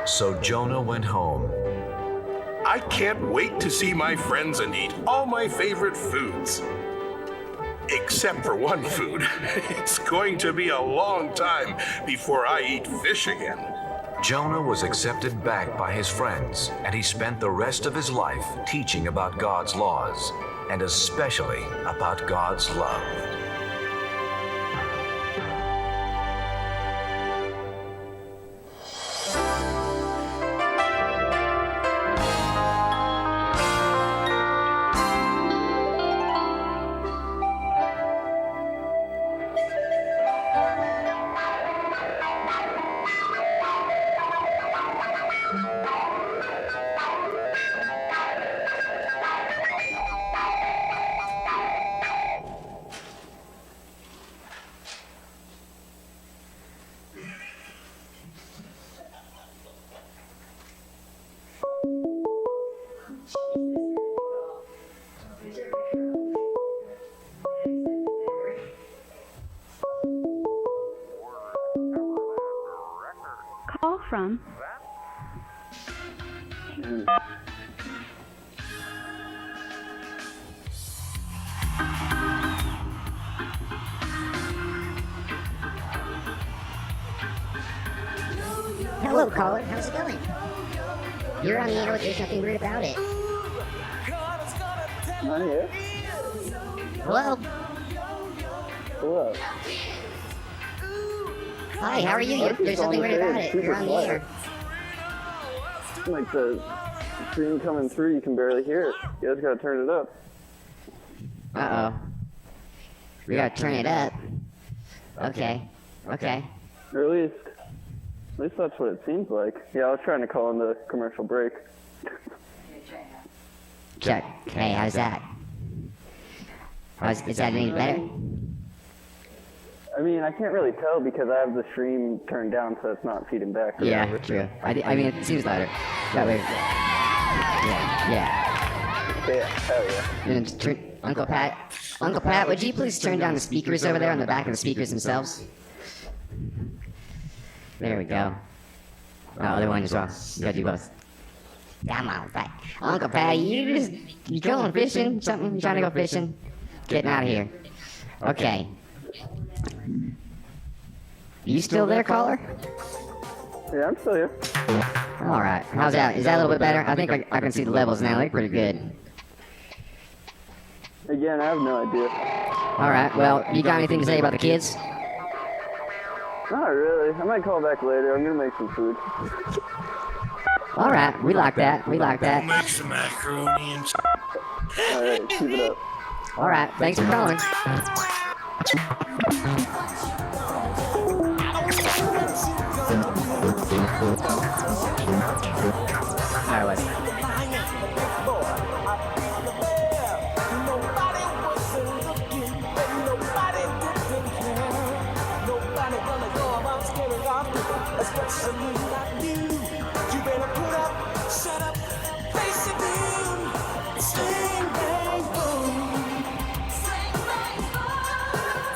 So Jonah went home. I can't wait to see my friends and eat all my favorite foods. Except for one food. It's going to be a long time before I eat fish again. Jonah was accepted back by his friends, and he spent the rest of his life teaching about God's laws, and especially about God's love. Call from Hello, caller. How's it going? You're on the air with There's Nothing Weird About It. Not here. Hello? Hello. Hi, how are you? There's Nothing Weird About It. You're on the air. Like the stream coming through, you can barely hear it. You guys gotta turn it up. Uh-oh. We gotta turn it up. Okay. Okay. Or at least that's what it seems like. Yeah, I was trying to call in the commercial break. Chuck, hey, how's that? Is that any better? I mean, I can't really tell because I have the stream turned down so it's not feeding back. Yeah, true. I mean, it seems louder. That way. Yeah. Yeah, hell yeah. And Uncle Pat, would you please turn down the speakers over there on the back of the speakers themselves? There we go. Oh, other one as well. You gotta do both. Come on, Pat. Uncle Pat, you going fishing? Something? You trying to go fishing? Getting out of here. Okay. You still there, caller? Yeah, I'm still here. Alright. How's that? Is that a little bit better? I think I can see the levels now. They look pretty good. Again, I have no idea. Alright, well, you got anything to say about the kids? Not really. I might call back later. I'm gonna make some food. Alright, we like that. We like that. Make some macaroni and Alright, keep it up. Alright, thanks for calling. Alright, let's. Especially not you. You better put up, shut up, face it down. Sing bang boom. Sing bang boom.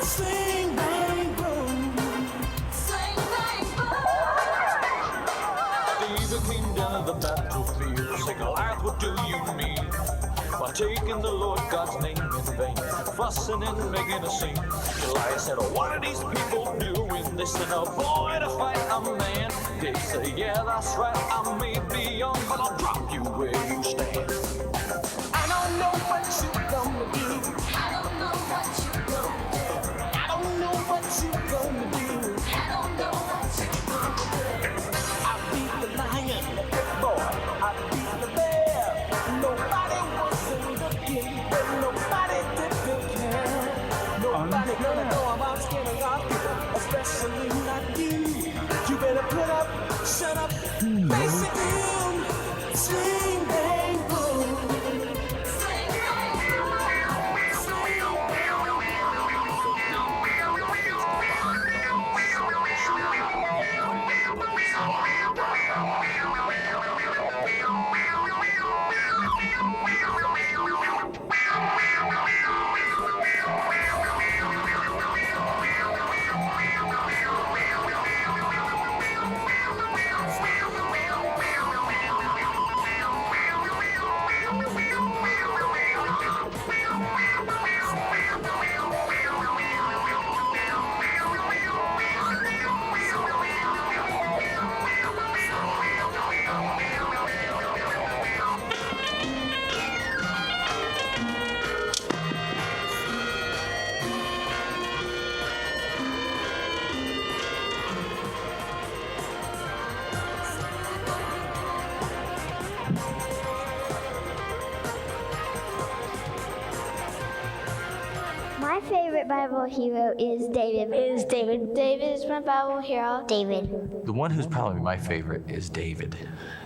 Sing bang boom. Sing bang boom. David came down to the battlefield, say Goliath, what do you mean? By taking the Lord God's name in vain, fussing and making a scene. Goliath said, oh, what are these people doing? They said, a boy to fight a man. They say, yeah, that's right, I may be young, but I'll drop you where you stand. I don't know what you're gonna do. I don't know what you're gonna do. I don't know what you're gonna do. I don't know what you're gonna do. I beat the lion, boy, I beat the bear. Nobody wasn't looking, but nobody didn't care. Nobody gonna know about scaring off you, especially not you. You better put up, shut up, face it down, swing bang boom. Swing bang boom, swing favorite Bible hero is David. David is my Bible hero. David. The one who's probably my favorite is David,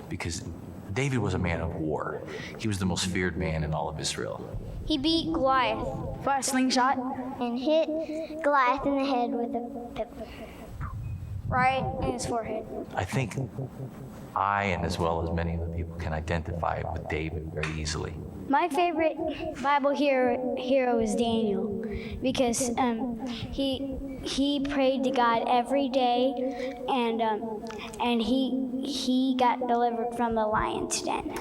because David was a man of war. He was the most feared man in all of Israel. He beat Goliath For a slingshot. and hit Goliath in the head with a pebble. Right in his forehead. I think I, and as well as many of the people, can identify with David very easily. My favorite Bible hero is Daniel because he prayed to God every day and he got delivered from the lion's den.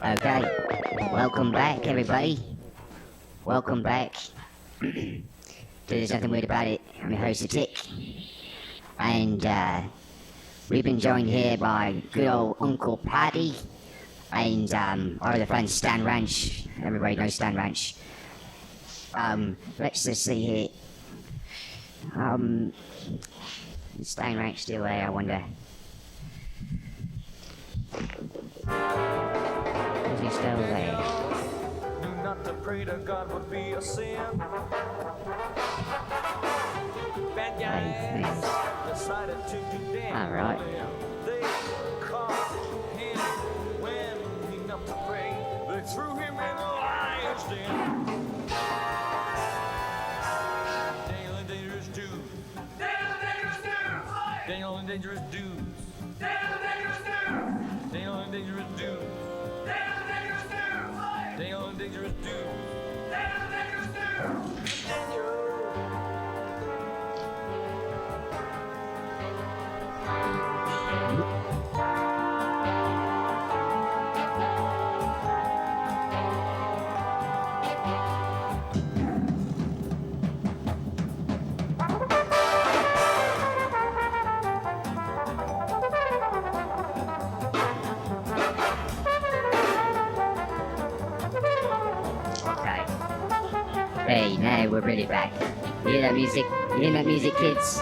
Okay, welcome back, everybody. Welcome back to There's Nothing Weird About It. I'm your host, Tick. And we've been joined here by good old Uncle Paddy and our other friend Stan Ranch. Everybody knows Stan Ranch. Let's just see here. Is Stan Ranch still there, I wonder? Is he still there? Knew not to pray to God would be a sin. Bad guys decided to do damn. Alright. They caught him when he knelt to pray. They threw him in the lion's den. Daniel and dangerous dudes. Daniel and dangerous dudes. Daniel and dangerous dudes. Daniel and dangerous dudes. Daniel and dangerous dudes. Hey, now we're really back. You hear that music? You hear that music, kids?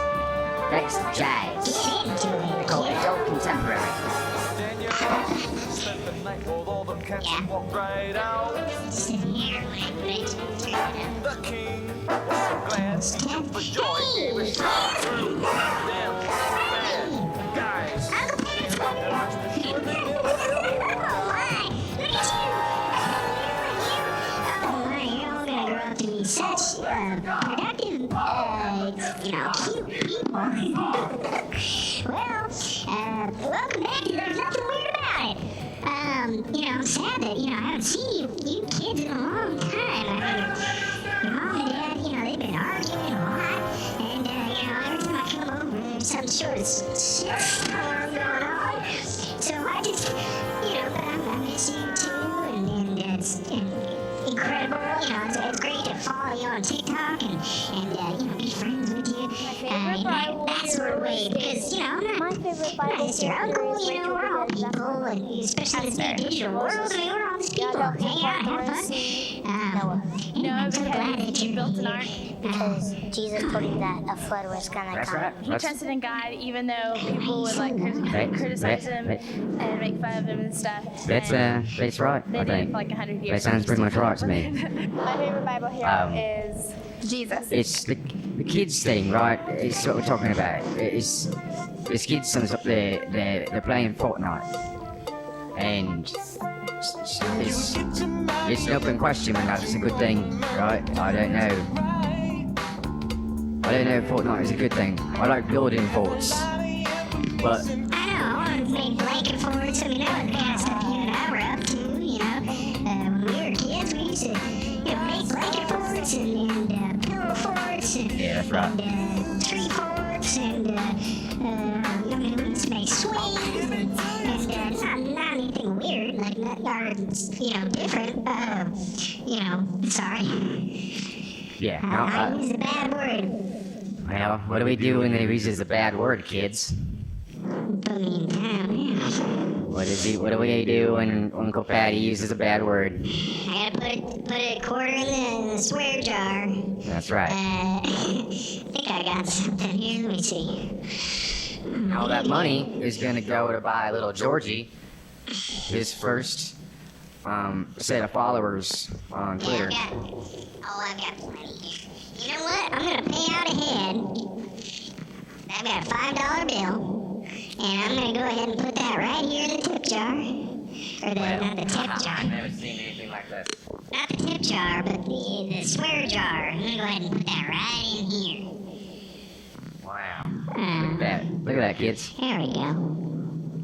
That's jazz. They call it adult contemporary. Daniel spent the night with all the cats and walked right out. The king was so glad he jumped for joy. He was shot through them bad guys. Such productive, cute people. Welcome back to There's Nothing Weird About It. I'm sad that, I haven't seen you kids in a long time. Your mom and dad, they've been arguing a lot. And, every time I come over, there's some sort of shitstorm going on. So I just, but I'm missing you too, and it's incredible, it's great to follow you on TikTok and be friends with you. That sort of way, because, I'm not just your uncle, we're all people, and especially in this digital world, we're all just people. Hang out, have fun. I'm so glad that you built an ark because Jesus told him that a flood was gonna That's come. right. He trusted in God even though people would criticize him and make fun of him and stuff. That's right, They I did it think. for like 100 That years. sounds pretty much right to me. My favorite Bible hero is Jesus. It's the kids thing, right? It's what we're talking about. It's kids sons up there, they're playing Fortnite. And it's an open question when that's a good thing, right? I don't know. I don't know if Fortnite is a good thing. I like building forts. But I know, I want to make blanket forts. I mean, that was the kind of stuff you and I were up to, you know. When we were kids, we used to, make blanket forts and pillow forts and, yeah, that's right. and tree forts and, I mean, we used to make swings and not anything weird, like, different, sorry. Yeah, I use a bad word. Well, what do we do when they use a bad word, kids? Put me in town, yeah. What do we do when Uncle Patty uses a bad word? I gotta put a quarter in the swear jar. That's right. I think I got something here. Let me see. All that money is gonna go to buy little Georgie his first set of followers on Twitter. I've got plenty. You know what? I'm gonna pay out ahead. I've got a $5 bill, and I'm gonna go ahead and put that right here in the tip jar. Not the tip jar. I've never seen anything like this. Not the tip jar, but the swear jar. I'm gonna go ahead and put that right in here. Wow. Look at that. Look at that, kids. There we go.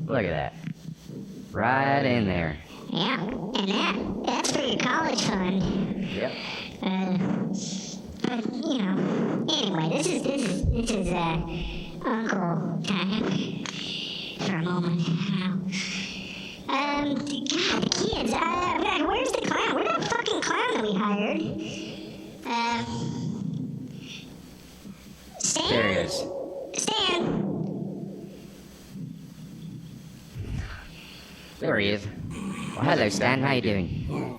Look at that. Right in there. Yeah, and that's for your college fund. Yep. But anyway, this is Uncle time for a moment. God, the kids. Where's the clown? Where's that fucking clown that we hired? Stan. There he is. Stan. There he is. Well, hello, Stan. How you doing?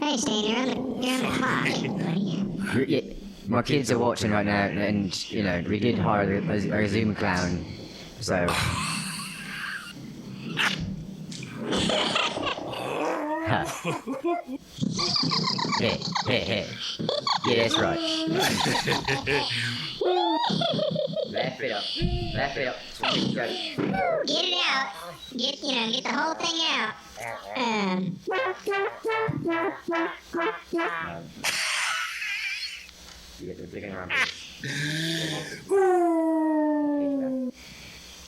Hey, Stan, you're on the clock, buddy. My kids are watching right now, and we did hire a Zoom clown, so. Huh. Hey. Yeah, that's right. Laugh it up. Get it out. Get the whole thing out.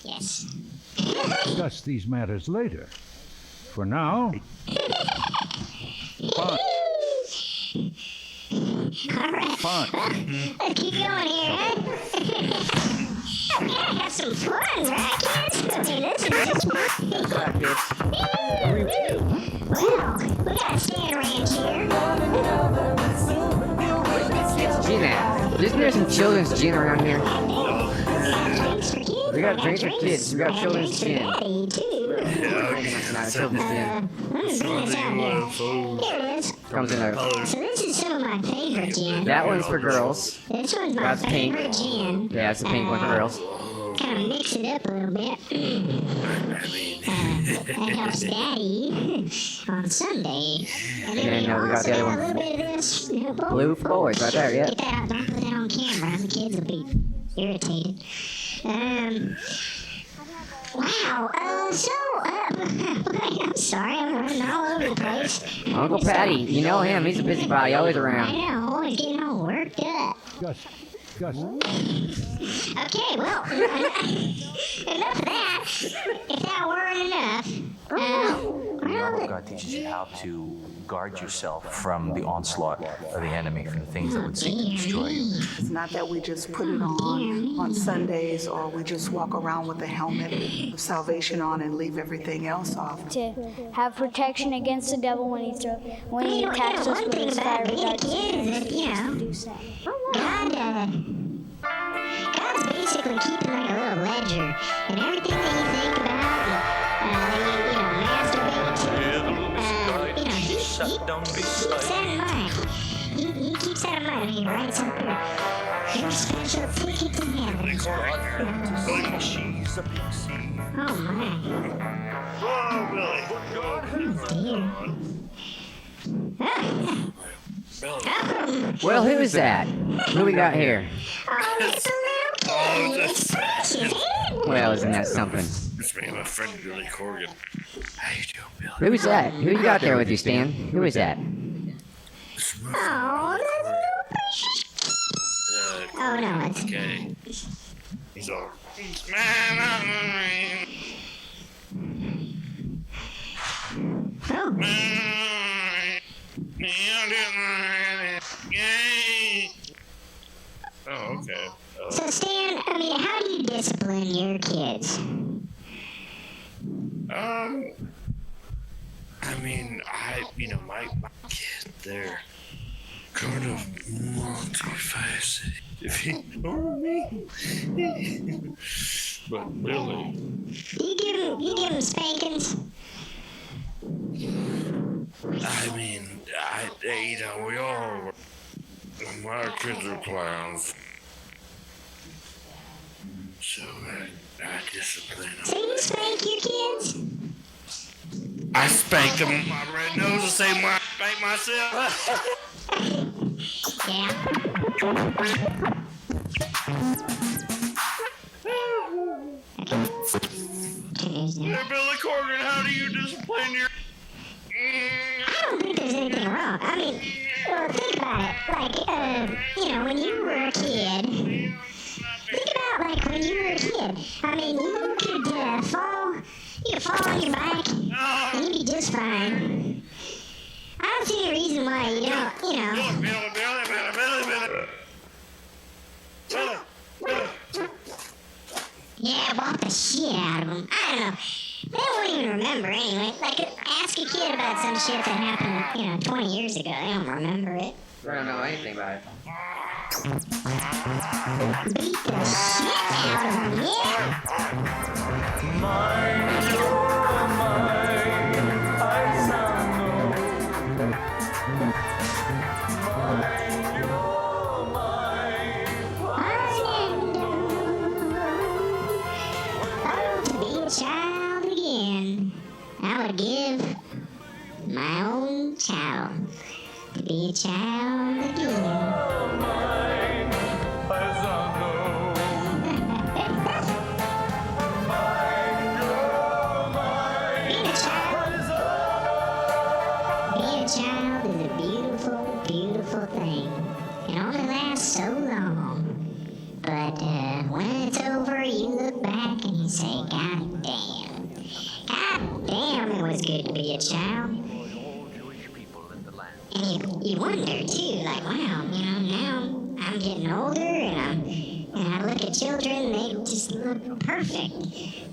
Yes. Discuss these matters later. For now, fun. All right. Fun. Let's keep going here, huh? We gotta have some fun, right, kids? I mean, this is fun. Wow, we got a Stan Ranch here. Gina, isn't there some children's gin around here? We got drinks for kids. We got children's gin. Not children's gin. Here it is. Comes in there. So this is some of my favorite gin. That one's for girls. This one's my That's pink. favorite gin. Yeah, it's the pink one for girls. Kind of mix it up a little bit. That helps Daddy on Sunday. And then we got the other one. a little bit of this. Blue for boys, right there, yeah. Get that out. Don't put that on camera. The kids will be irritated. Wow. I'm sorry. I'm running all over the place. Uncle Patty, you know him. He's a busybody, always I around. know. Always getting all worked up. Gus. Okay, well, enough of that. If that weren't enough, God teaches you how to guard yourself from the onslaught of the enemy, from the things that would seek to destroy you. It's not that we just put it on Sundays, or we just walk around with the helmet of salvation on and leave everything else off. To have protection against the devil when he attacks us with his fiery darts. God's basically keeping like a little ledger, and everything that you think about, masturbate to, he keeps that in mind. He keeps that in mind, and he writes up your special ticket to heaven. Oh my. Well, who is that? Who we got here? Oh, it's a little kid. Well, isn't that something? It's me, my friend Billy Corgan. How you doing, Billy? Who is that? Who you got there with you, Stan? Who is that? Oh, Oh, no, it's... Okay. So, Oh. Oh, okay. So, Stan, I mean, how do you discipline your kids? I mean, my kids, they're kind of multifaceted, if you know what I mean. But really, You give them spankings? I mean, we all, my kids are clowns. So I discipline them. So you spank your kids? I spank them. My red nose the same way I spank myself. Hey, Billy Corgan, how do you discipline your... I don't think there's anything wrong. I mean, well, think about it. Like, when you were a kid, think about, like, when you were a kid. I mean, you could fall on your bike, and you'd be just fine. I don't see any reason why you don't, Yeah, walk the shit out of them. I don't know. They won't even remember anyway. Like, ask a kid about some shit that happened, 20 years ago. They don't remember it. I don't know anything about it. Beat the shit out of them, yeah. Mind your mind, I sound no. Mind your mind, to be a child again, I would give my own child to be a child again. Being a child is a beautiful, beautiful thing. It only lasts so long. But when it's over, you look back and you say, God damn, it was good to be a child. And you wonder too, like, wow, now I'm getting older and I look at children, they just look perfect.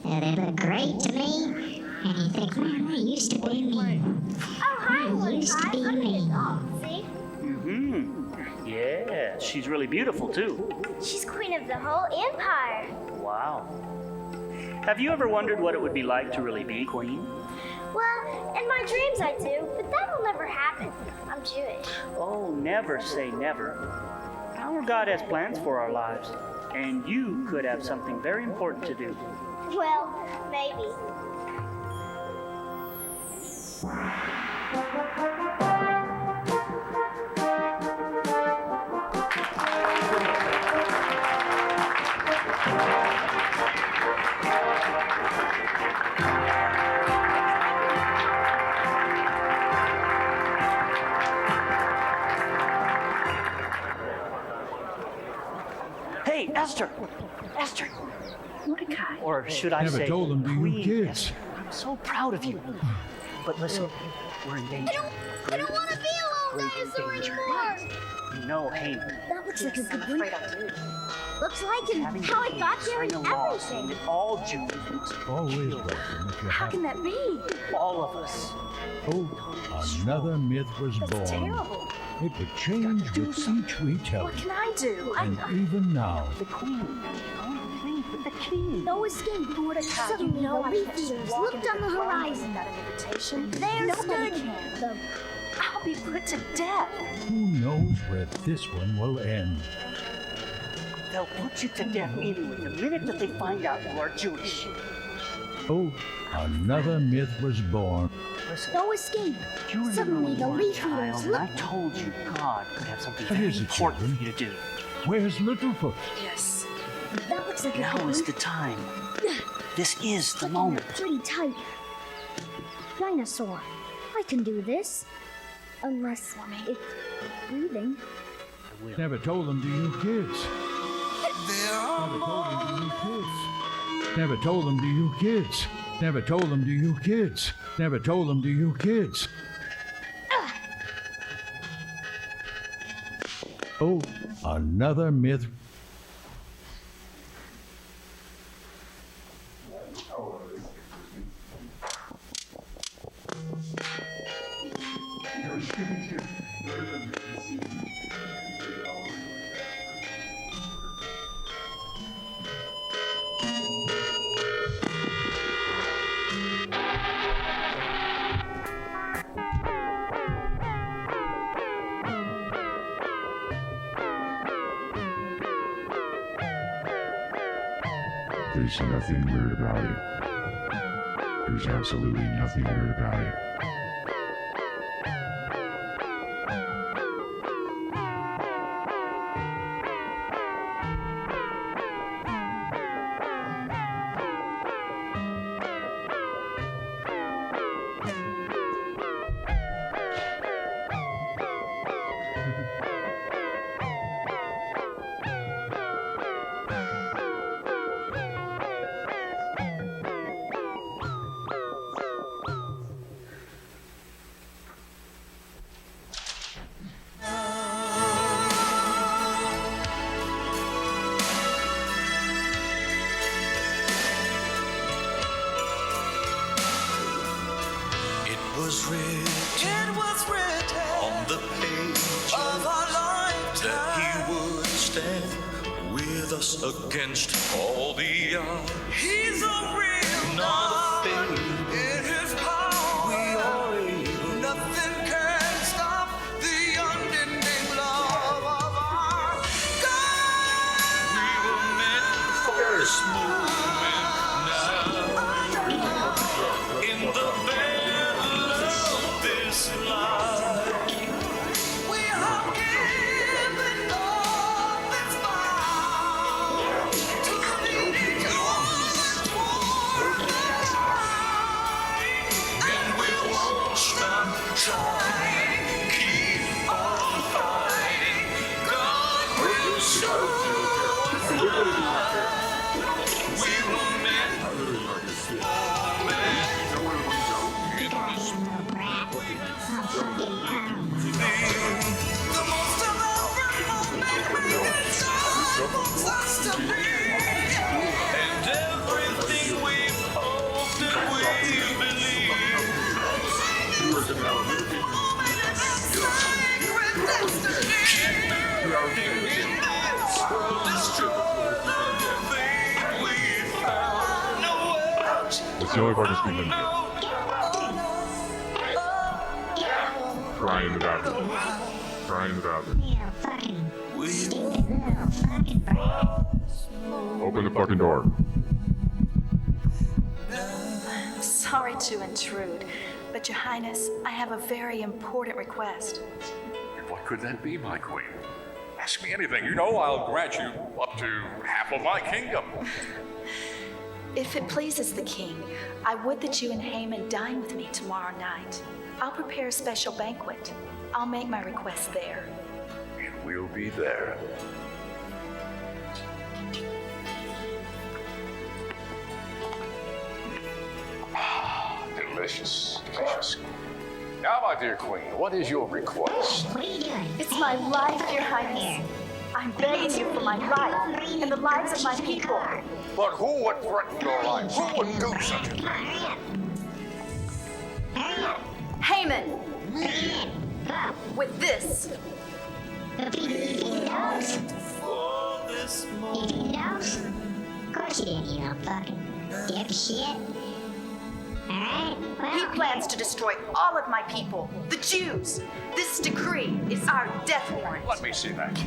They look great to me. And you think, man, that used to be me. Oh, hi, That used to be me. See? Yeah, she's really beautiful too. She's queen of the whole empire. Wow. Have you ever wondered what it would be like to really be queen? Well, in my dreams I do, but that'll never happen. I'm Jewish. Oh, never say never. Our God has plans for our lives, and you could have something very important to do. Well, maybe. Hey, Esther! Esther! Mordecai. Or should I Never say, told them to you Queen kids. Esther. I'm so proud of you. But listen, we're in danger. I don't want to be a little dinosaur anymore. No, Hank. That looks like a good one. Looks like and how I got there and everything. All Jews Always welcome if you How have. can that be? all of us. Oh, another myth was That's born. terrible. It would change with each retelling. What can I do? And even now, The Queen. Oh, please, with the king. No escape. Mordecai, Suddenly, you know the I leaf can't just eaters walk looked into on the the throne horizon. without an invitation. There Nobody stood can. the I'll be put to death. who knows where this one will end? They'll put you to death anyway the minute that they find out you are Jewish. Oh, another myth was born. Listen, no escape. you remember Suddenly, when the you were a leaf child eaters and I looked. told you God could have something What very is it, important children? for you to do. Where's Littlefoot? Yes. That looks like a Now good is one. the time. This is the Clicking moment. up pretty tight. Dinosaur. I can do this. Unless it's breathing. Never told them to you kids. Never told them to you kids. Never told them to you kids. Never told them to you kids. Oh, another myth. There's nothing weird about it. There's absolutely nothing weird about it. It was written on the page of our lifetime that he would stand with us against all the odds. He's a real not a fake. In his power, we are able. Nothing can stop the unending love of our God. We were meant for this moment now. In the It's the only part that's been crying in the bathroom. Crying in the bathroom. Open the fucking door. Sorry to intrude, but Your Highness, I have a very important request. What could that be, my queen? Ask me anything. You know I'll grant you up to half of my kingdom. If it pleases the king, I would that you and Haman dine with me tomorrow night. I'll prepare a special banquet. I'll make my request there. And we'll be there. Delicious, delicious. Now, my dear queen, what is your request? What are you doing? It's my life, Your Highness. I'm begging you for my life and the lives of my people. But who would threaten your life? Who would do such a thing? Haman! With this. Of course you didn't, you know, fucking dipshit. Alright, well. He plans to destroy all of my people, the Jews. This decree is our death warrant. Let me see that.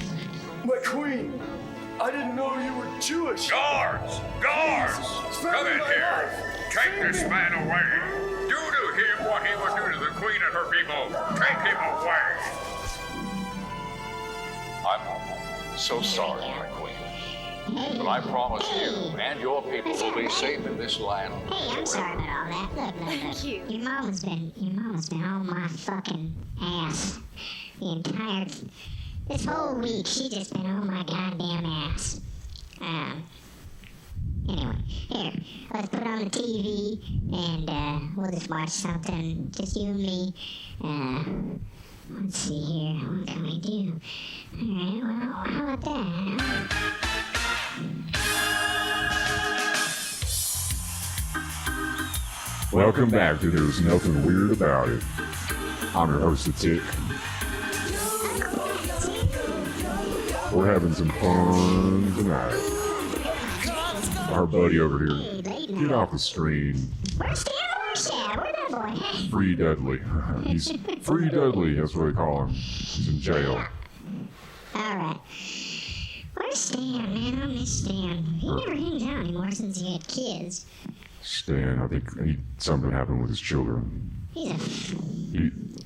My queen, I didn't know you were Jewish. Guards! Guards! Come in here. Take this man away. Do to him what he would do to the queen and her people. Take him away. I'm so sorry, my queen. But I promise you and your people will be safe in this land. Hey, I'm sorry about all that. Look. Thank you. Your mama's been on my fucking ass the entire this whole week. She's just been on my goddamn ass. Anyway, here, let's put on the TV and we'll just watch something, just you and me. Let's see here, what can we do? Alright, well, how about that? Welcome back to There's Nothing Weird About It. I'm your host, The Tick. We're having some fun tonight. Our buddy over here, get off the screen. Where's that boy? Free Dudley. He's Free Dudley, that's what they call him. He's in jail. Alright. Where's Stan, man? I miss Stan. He never hangs out anymore since he had kids. Stan, I think something happened with his children. He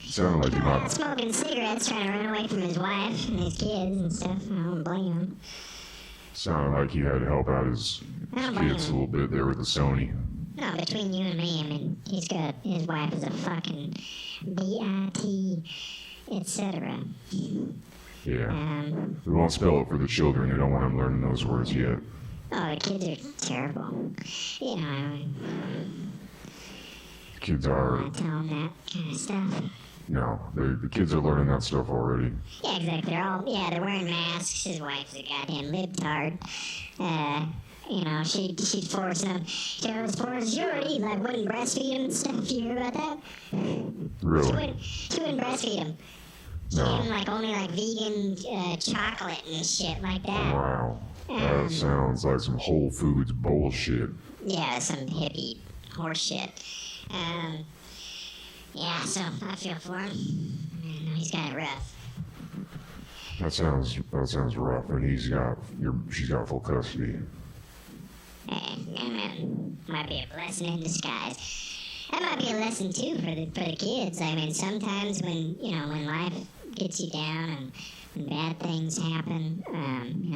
sounded like he might... Smoking cigarettes, trying to run away from his wife and his kids and stuff. I don't blame him. Sounded like he had to help out his kids a little bit there with the Sony. No, between you and me, I mean, his wife is a fucking B-I-T, etc. Yeah. We won't spell it for the children. They don't want them learning those words yet. Oh, the kids are terrible. You know, The kids are... I tell them that kind of stuff. No, the kids are learning that stuff already. Yeah, exactly. They're wearing masks. His wife's a goddamn libtard. You know, she'd force them. She already, like, wouldn't breastfeed him and stuff. You hear about that? Really? She wouldn't breastfeed him. She No. gave him, like, only, like, vegan chocolate and shit like that. Wow. That sounds like some Whole Foods bullshit. Yeah, some hippie horse shit. Yeah, so I feel for him. I know he's got it rough. That sounds rough, and she's got full custody. Might be a blessing in disguise. That might be a lesson too for the kids. I mean, sometimes when life gets you down and bad things happen,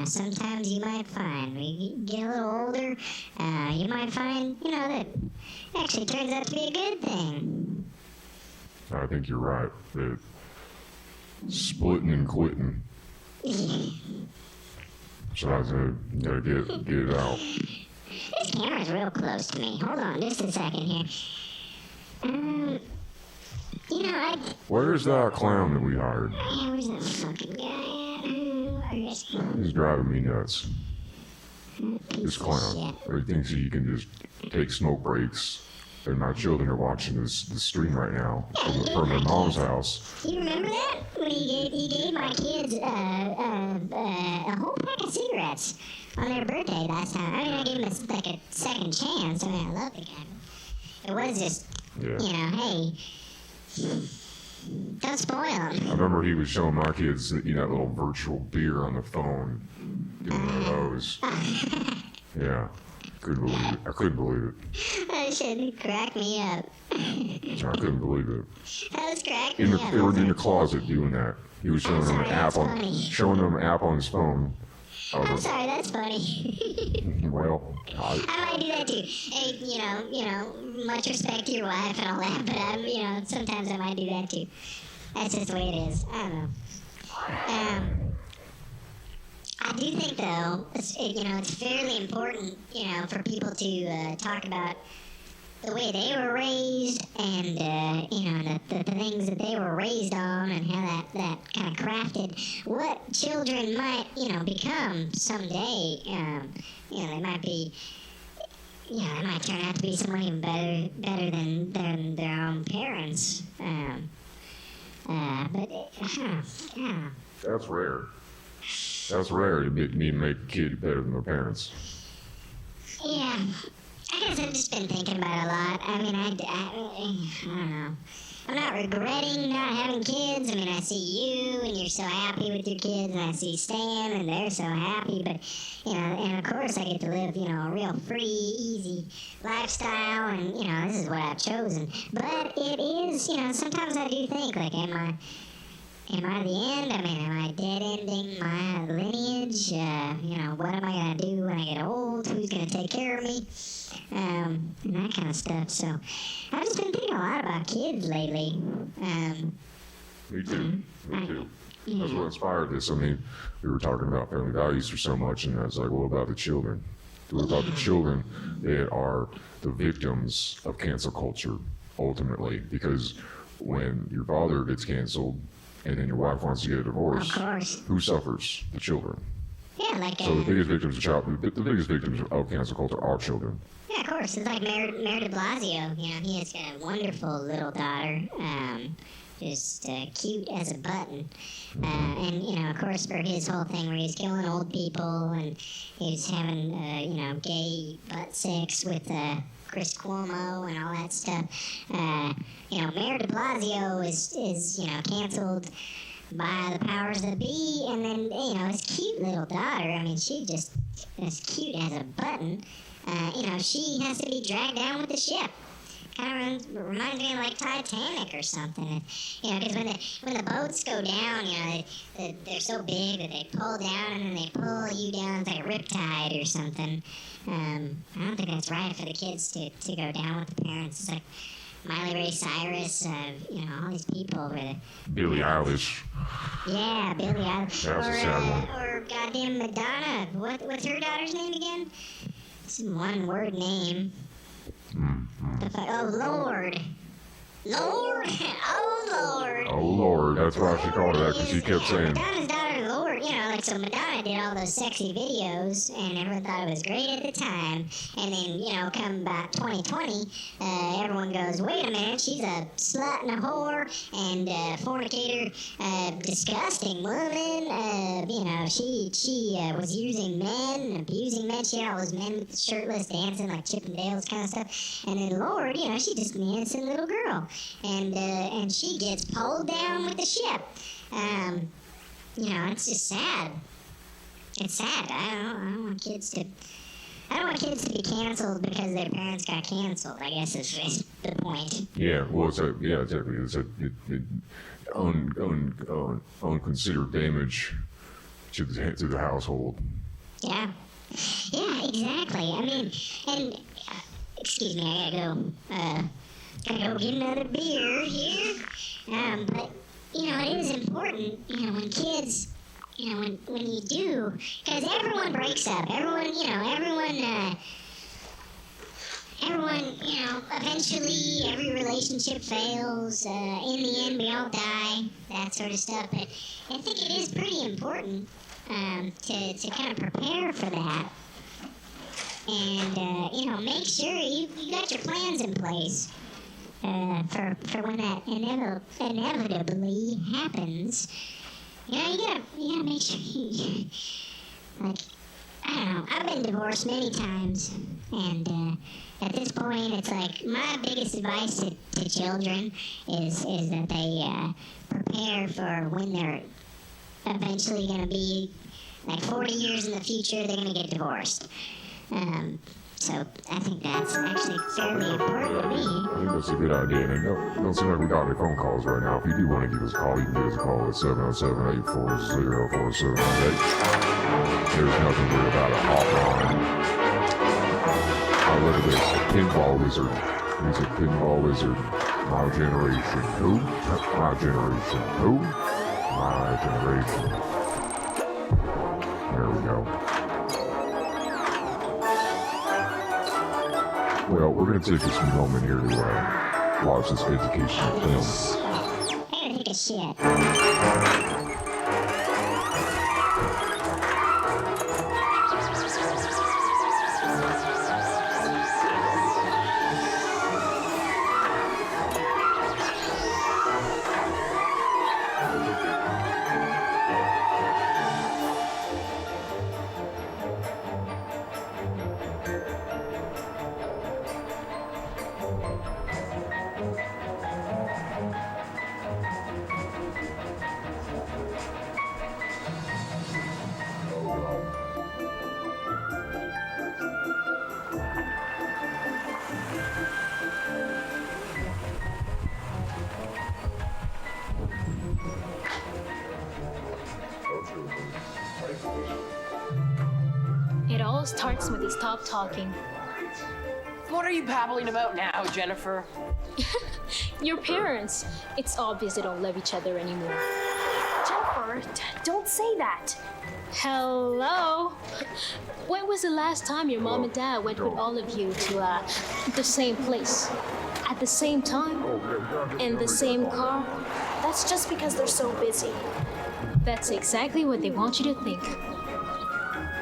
sometimes you might find, when you get a little older, you might find, that actually turns out to be a good thing. I think you're right. That splitting and quitting. So I said, you gotta get it out. This camera's real close to me. Hold on just a second here. Where's that clown that we hired? Yeah, where's that fucking guy at? He's driving me nuts. This clown. He thinks he can just take smoke breaks. And my children are watching this stream right now from their mom's house. You remember that? When he gave my kids a whole pack of cigarettes on their birthday last time. I mean, I gave him a second chance. I mean, I love the guy. It was just, hey, don't spoil him. I remember he was showing my kids that little virtual beer on the phone. Giving one of those. Yeah. I couldn't believe it. That shit cracked me up. I couldn't believe it. That was cracking me up. They were in the closet doing that. He was showing them an app on his phone. I'm sorry, that's funny. Well, I might do that too. Hey, much respect to your wife and all that, but sometimes I might do that too. That's just the way it is. I don't know. I do think, though, it's fairly important, for people to talk about the way they were raised and, the things that they were raised on and how that kind of crafted what children might, become someday. They might be, they might turn out to be someone even better than their own parents. That's rare. That's rare to make a kid better than their parents. Yeah, I guess I've just been thinking about it a lot. I mean, I don't know. I'm not regretting not having kids. I mean, I see you, and you're so happy with your kids, and I see Stan, and they're so happy. But, and of course I get to live, a real free, easy lifestyle, and, this is what I've chosen. But it is, sometimes I do think, like, am I the end? I mean, am I dead-ending my lineage? What am I going to do when I get old? Who's going to take care of me? And that kind of stuff. So, I've just been thinking a lot about kids lately. Me too. Me too. That's what inspired this. I mean, we were talking about family values for so much, and I was like, what about the children? What about the children that are the victims of cancel culture, ultimately? Because when your father gets canceled and then your wife wants to get a divorce, Of course. who suffers? The children. Yeah, like So the biggest victims of cancel culture are children. Yeah, of course. It's like Mayor de Blasio. You know, he has got a wonderful little daughter, just cute as a button. And, you know, of course, for his whole thing where he's killing old people and he's having, you know, gay butt sex with Chris Cuomo and all that stuff. You know, Mayor de Blasio is you know, canceled by the powers that be, and then, you know, his cute little daughter, I mean, she just as cute as a button. You know, she has to be dragged down with the ship. Kind of reminds me of like Titanic or something. You know, because when the boats go down, you know, they're so big that they pull down and then they pull you down. It's like a riptide or something. I don't think that's right for the kids to go down with the parents. It's like Miley Ray Cyrus, you know, all these people where Billie Eilish. yeah, Billie Eilish. That was a sad one. Or goddamn Madonna. What's her daughter's name again? It's a one-word name. Oh, Lord. Lord? Oh, Lord. Oh, Lord. That's why she called her that, because she kept saying... Madonna's daughter, Lord. You know, like, so Madonna did all those sexy videos, and everyone thought it was great at the time. And then, you know, come about 2020, everyone goes, wait a minute, she's a slut and a whore and a fornicator, disgusting woman. You know, she was using men and abusing men. She had all those men shirtless dancing like Chippendales kind of stuff. And then, Lord, you know, she's just an innocent little girl. And she gets pulled down with the ship. You know, it's just sad. It's sad. I don't want kids to be canceled because their parents got canceled, I guess is the point. Yeah, well, exactly. It's unconsidered damage to the household. Yeah. Yeah, exactly. I mean, and excuse me, I gotta go get another beer here. But you know, it is important. You know, when kids, you know, when you do, because everyone breaks up. Everyone, you know, eventually every relationship fails. In the end, we all die. That sort of stuff. But I think it is pretty important to kind of prepare for that. And, you know, make sure you got your plans in place for when that inevitably happens. You know, you gotta make sure you, like, I don't know, I've been divorced many times, and at this point, it's like, my biggest advice to children is that they prepare for when they're eventually gonna be, like 40 years in the future, they're gonna get divorced. So I think that's actually fairly important to me. I think that's a good idea. And it don't seem like we got any phone calls right now. If you do want to give us a call, you can give us a call at 707-840-4798. There's nothing weird about a hotline. Look at this. Pinball Wizard. He's a pinball wizard. My generation. Who? My generation. Who? My generation. There we go. Well, we're going to take this moment here to watch this educational film. I gotta take a shit. It all starts when they stop talking. What are you babbling about now, Jennifer? Your parents. It's obvious they don't love each other anymore. Jennifer, Nora. Don't say that. Hello? When was the last time your mom and dad went with all of you to the same place? At the same time? In the same car? That's just because they're so busy. That's exactly what they want you to think.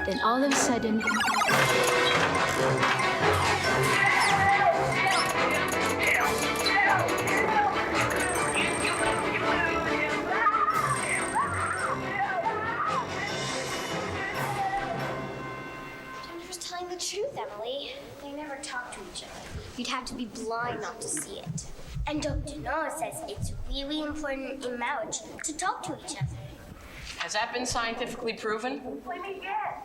Then all of a sudden... Jennifer's telling the truth, Emily. They never talk to each other. You'd have to be blind not to see it. And Dr. Noah says it's really important in marriage to talk to each other. Has that been scientifically proven?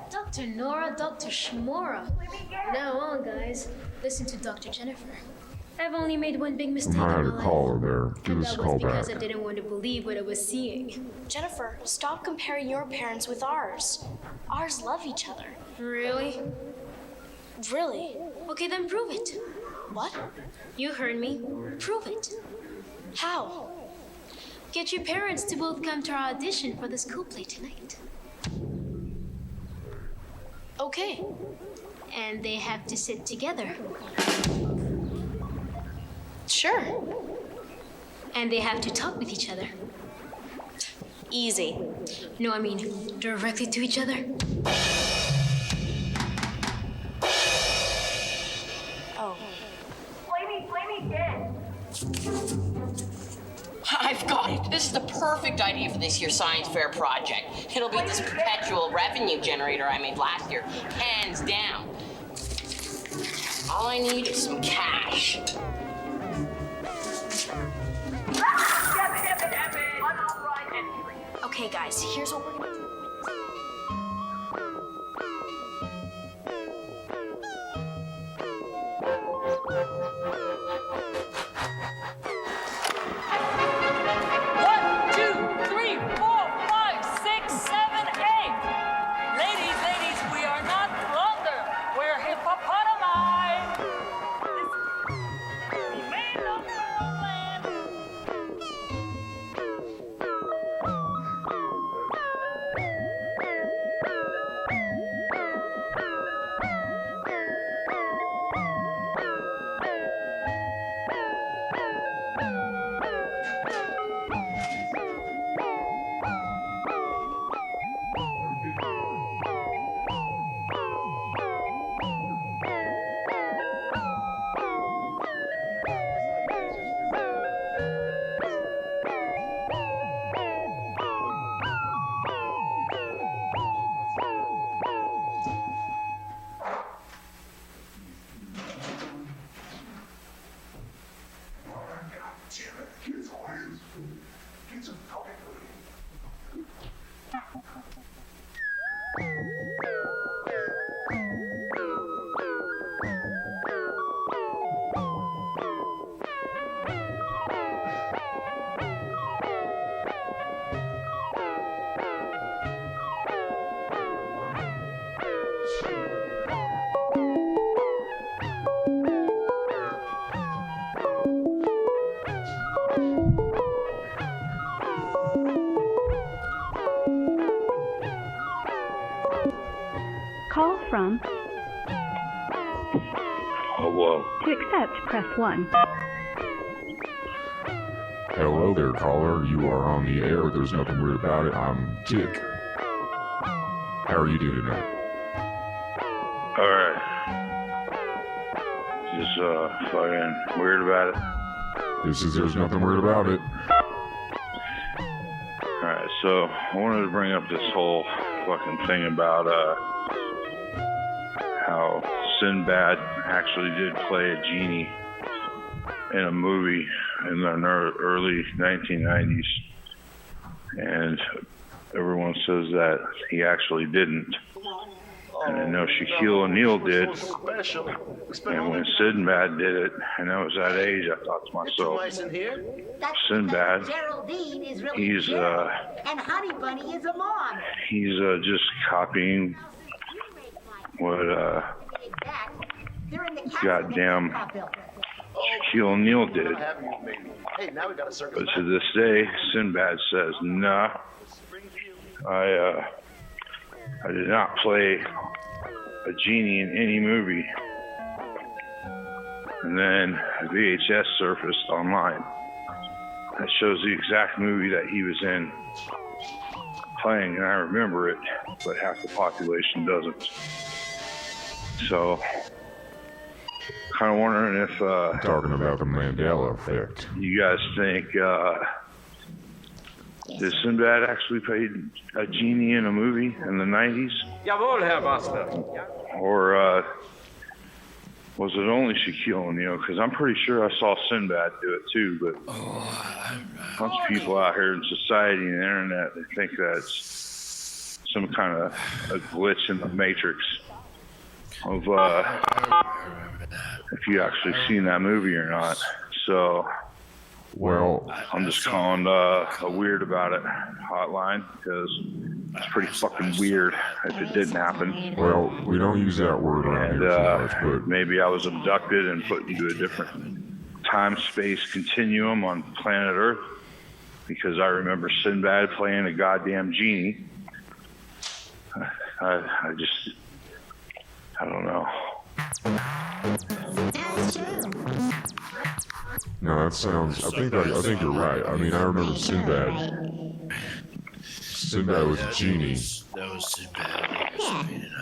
Dr. Nora, Dr. Shmora. Now on, guys. Listen to Dr. Jennifer. I've only made one big mistake in I my had a life. caller there. Give And us a that call was because back. I didn't want to believe what I was seeing. Jennifer, stop comparing your parents with ours. Ours love each other. Really? Really? Okay, then prove it. What? You heard me. Prove it. How? Get your parents to both come to our audition for the school play tonight. Okay. And they have to sit together. Sure. And they have to talk with each other. Easy. No, I mean directly to each other. Oh. Play me dead. I've got it. This is the perfect idea for this year's science fair project. It'll be this perpetual revenue generator I made last year, hands down. All I need is some cash. Okay, guys, here's what we're gonna do. Ladies, we are not flounder. We're hippopotami. Remain on the land. Call from. Hello. To accept, press 1. Hello there, caller. You are on the air. There's nothing weird about it. I'm Tick. How are you doing tonight? Alright. Just fucking weird about it. There's nothing weird about it. Alright, so I wanted to bring up this whole fucking thing about how Sinbad actually did play a genie in a movie in the early 1990s, and everyone says that he actually didn't. And I know Shaquille O'Neal did, and when Sinbad did it, and I was that age, I thought to myself, Sinbad, he's And Honey Bunny is a mom. he's just copying what goddamn Shaquille O'Neal did. Hey, now we got a circus. But to this day, Sinbad says, nah, I did not play a genie in any movie. And then a VHS surfaced online that shows the exact movie that he was in playing, and I remember it, but half the population doesn't. So, kind of wondering if talking about the Mandela effect. You guys think did Sinbad actually play a genie in a movie in the 90s? Jawohl, Herr Bastler. Or was it only Shaquille O'Neal? Because I'm pretty sure I saw Sinbad do it too, but a bunch of people out here in society and the internet, they think that's some kind of a glitch in the matrix of if you actually seen that movie or not. So, well, I'm just calling a weird about it hotline because it's pretty fucking weird if it didn't happen. Well, we don't use that word around here too much, but maybe I was abducted and put into a different time-space continuum on planet Earth because I remember Sinbad playing a goddamn genie. I don't know. no, that sounds. I think you're right. I mean, I remember Sinbad. Sinbad was a genie. That was Sinbad.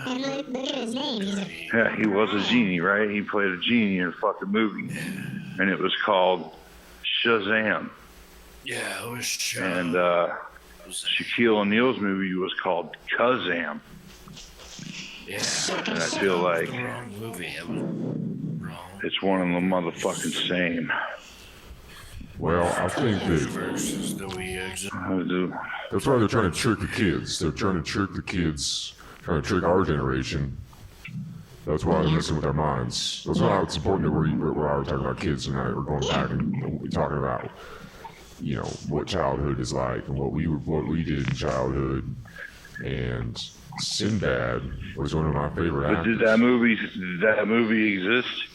And look at his name. Yeah, he was a genie, right? He played a genie in a fucking movie, and it was called Shazam. Yeah, it was Shazam. And Shaquille O'Neal's movie was called Kazam. Yeah, and I feel like wrong movie. It was wrong. It's one of the motherfucking same. Well, I think that's why they're trying to trick the kids. They're trying to trick the kids, trying to trick our generation. That's why they're messing with our minds. That's why it's important that we're talking about kids tonight. We're going back and we're talking about, you know, what childhood is like and what we did in childhood. And Sinbad was one of my favorite But actors. did that movie exist?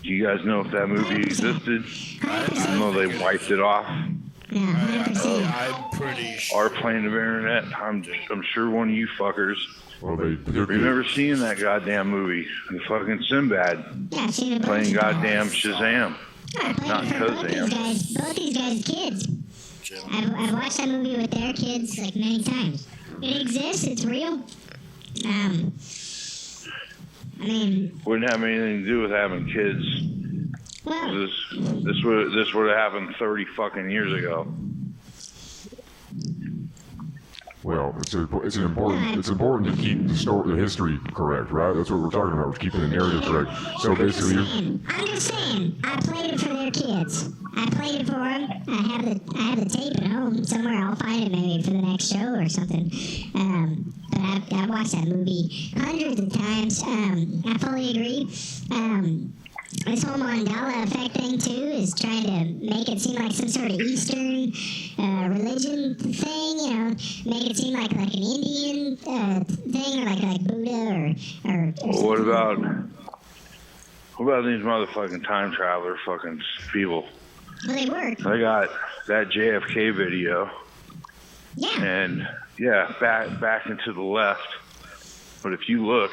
Do you guys know if that movie existed? Even though they wiped it off. I'm pretty sure. Our plane of internet. I'm sure one of you fuckers remember seeing that goddamn movie, the fucking Sinbad, playing goddamn Shazam, not Kazam. Both these guys' kids. I've watched that movie with their kids like many times. It exists. It's real. I mean, Wouldn't have anything to do with having kids. Well, this would have happened 30 fucking years ago. Well, it's important to keep the history correct, right? That's what we're talking about. We're keeping the narrative correct. So basically, I'm just saying. I played it for their kids. I played it for them. I have the tape at home somewhere. I'll find it maybe for the next show or something. But I've watched that movie hundreds of times. I fully agree. This whole Mandela effect thing too is trying to make it seem like some sort of Eastern religion thing. You know, make it seem like an Indian thing, or like Buddha or Well, what about these motherfucking time traveler fucking people? Well, they work. I got that JFK video. Yeah. And yeah, back and to the left. But if you look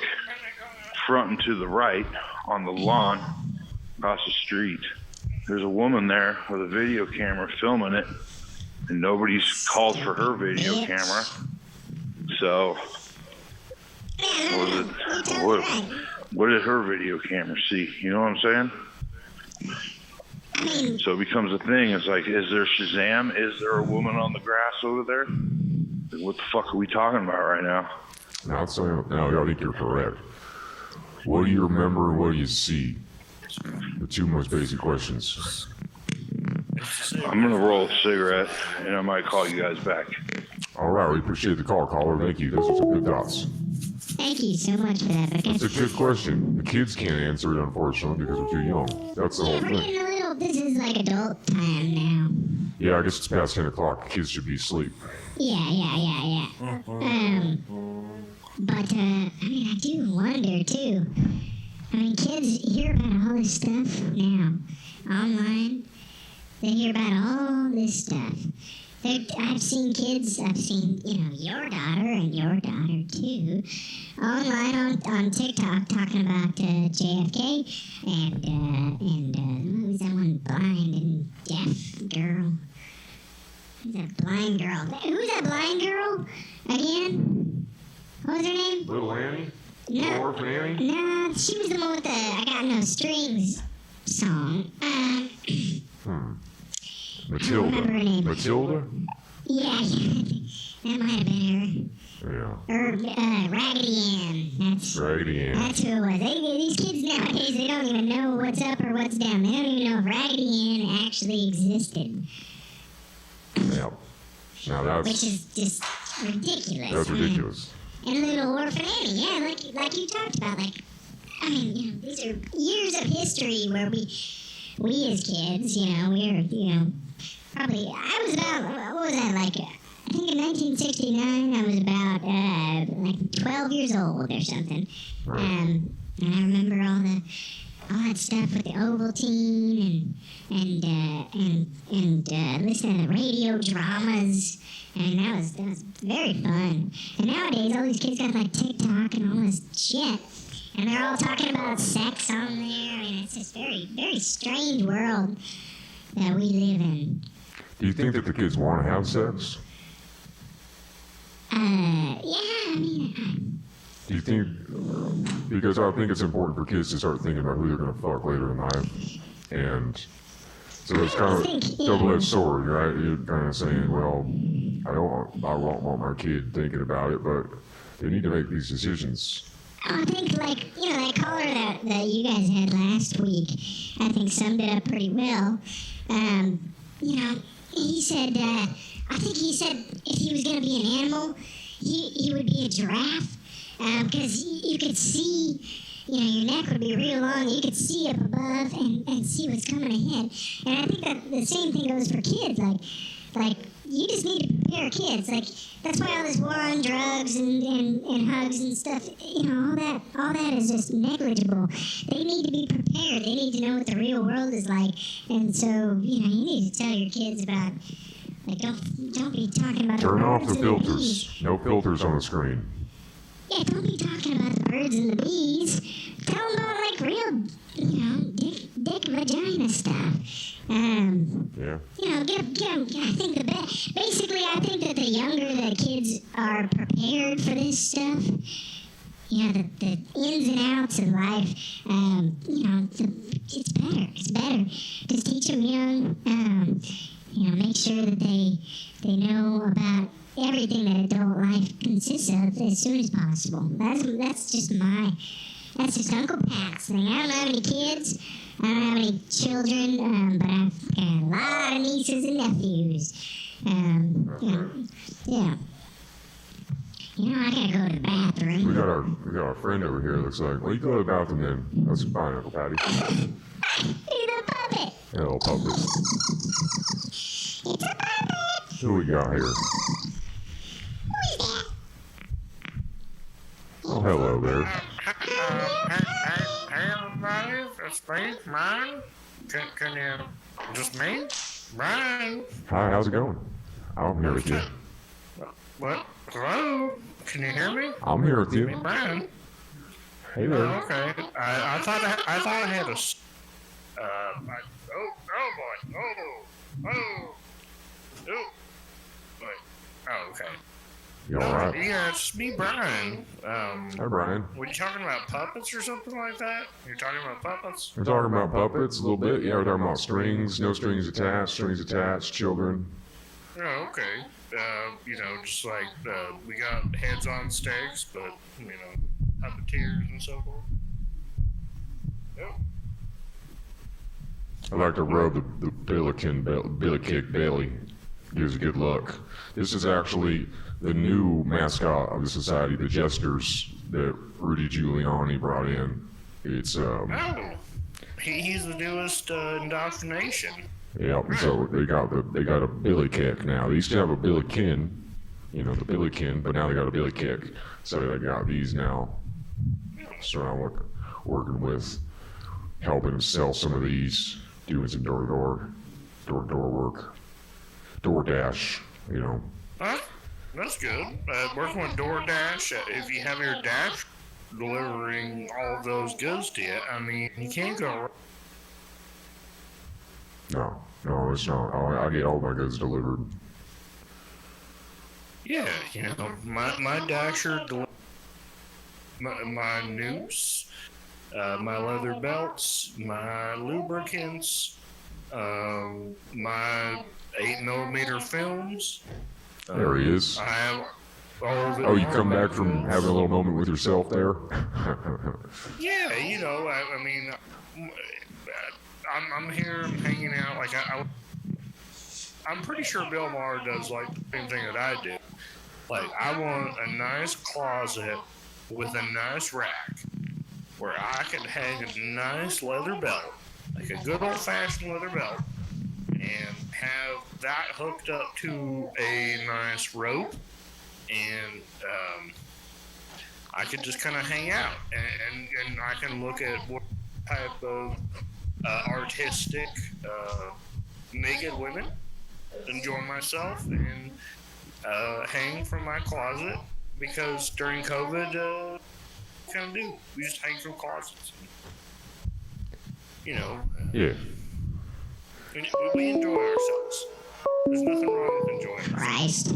front and to the right on the lawn across the street, there's a woman there with a video camera filming it, and nobody's called for her video camera. So what did her video camera see? You know what I'm saying? So it becomes a thing. It's like, is there Shazam? Is there a woman on the grass over there? What the fuck are we talking about right now? no, I think you're correct. What do you remember and what do you see? The two most basic questions. I'm gonna roll a cigarette, and I might call you guys back. All right, we appreciate the call, caller. Thank you. Those are some good thoughts. Thank you so much for that. It's a good question. The kids can't answer it, unfortunately, because we're too young. That's the whole We're thing. getting a little. This is like adult time now. Yeah, I guess it's past 10 o'clock. Kids should be asleep. Yeah. But I mean, I do wonder too. I mean, kids hear about all this stuff now online. They hear about all this stuff, I've seen kids, I've seen, your daughter and your daughter too, online on TikTok talking about JFK and who's that one blind and deaf girl? Who's that blind girl? Who's that blind girl again? What was her name? Little Annie? No. Orphan Annie? No, she was the one with the I Got No Strings song. Matilda. I don't remember her name. Matilda? Yeah, that might have been her. Yeah. Or Raggedy Ann. Raggedy Ann. That's who it was. These kids nowadays, they don't even know what's up or what's down. They don't even know if Raggedy Ann actually existed. Yeah. Now that's... Which is just ridiculous. That's ridiculous. And Little Orphan Annie, yeah, like you talked about. These are years of history where we as kids, we're, probably, I was about, what was that, I think in 1969, I was about, 12 years old or something. And I remember all that stuff with the Ovaltine and listening to the radio dramas. That was very fun. And nowadays, all these kids got TikTok and all this shit. And they're all talking about sex on there. It's this very, very strange world that we live in. Do you think that the kids want to have sex? Yeah, Do you think, because I think it's important for kids to start thinking about who they're going to fuck later in life. And so it's kind of a double-edged sword, right? You're kind of saying, well, I won't want my kid thinking about it, but they need to make these decisions. I think, that caller that you guys had last week, I think summed it up pretty well. He said, I think he said if he was going to be an animal, he would be a giraffe, because you could see, your neck would be real long, you could see up above and see what's coming ahead. And I think that the same thing goes for kids, you just need to prepare kids. That's why all this war on drugs and hugs and stuff, all that is just negligible. They need to be prepared. They need to know what the real world is like. And so, you need to tell your kids about, don't be talking about Turn the off birds the and filters. bees. No filters on the screen. Yeah, don't be talking about the birds and the bees. Tell them about, real, dick vagina stuff. Yeah. Get them. I think basically, I think that the younger the kids are prepared for this stuff, the ins and outs of life, it's better. It's better. Just teach them young. Make sure that they know about everything that adult life consists of as soon as possible. That's just Uncle Pat's thing. I don't have any kids. I don't have any children, but I've got a lot of nieces and nephews. Yeah. I gotta go to the bathroom. We got our friend over here. Looks like. Well, you go to the bathroom then. That's fine, Uncle Patty. He's a puppet. Yeah, little puppet. It's a puppet. Who we got here? Who's that? Oh, hello there. Hey, everybody, it's me, Brian. Can you, just me? Brian. Hi, how's it going? I'm here with you. What? Hello? Can you hear me? I'm here with you. Me, Brian. Hey there. Oh, okay. I thought I had a. Oh boy. Oh. Wait. Oh, okay. You alright? Yeah, it's me, Brian. Hi, Brian. Were you talking about puppets or something like that? You're talking about puppets? We're talking about puppets a little bit. Yeah, we're talking about strings, no strings attached, children. Oh, okay. Just like we got heads on stakes, but puppeteers and so forth. Yep. I like to rub the billikick belly. Gives you good luck. This is actually the new mascot of the society, the Jesters, that Rudy Giuliani brought in. It's He's the newest indoctrination. Yeah, so they got a billy kick now. They used to have a billy kin, the billy kin, but now they got a billy kick. So they got these now. So I'm working with helping them sell some of these, doing some door-to-door work. DoorDash you know. Huh? That's good. Working with DoorDash, if you have your Dash delivering all of those goods to you, I mean, you can't go wrong. No, it's not. I get all my goods delivered. Yeah, you know, my Dasher my noose, my leather belts, my lubricants, my 8mm films. There he is. I have all of it. Oh, you come back from having a little moment with yourself there? Yeah, you know, I mean, I'm here hanging out. Like I'm pretty sure Bill Maher does like the same thing that I do. Like, I want a nice closet with a nice rack where I can hang a nice leather belt, like a good old-fashioned leather belt, and have that hooked up to a nice rope, and I could just kind of hang out, and I can look at what type of artistic naked women, enjoy myself, and hang from my closet, because during COVID, kind of do. We just hang from closets. You know. Yeah. We enjoy ourselves. There's nothing wrong with enjoying ourselves. Christ.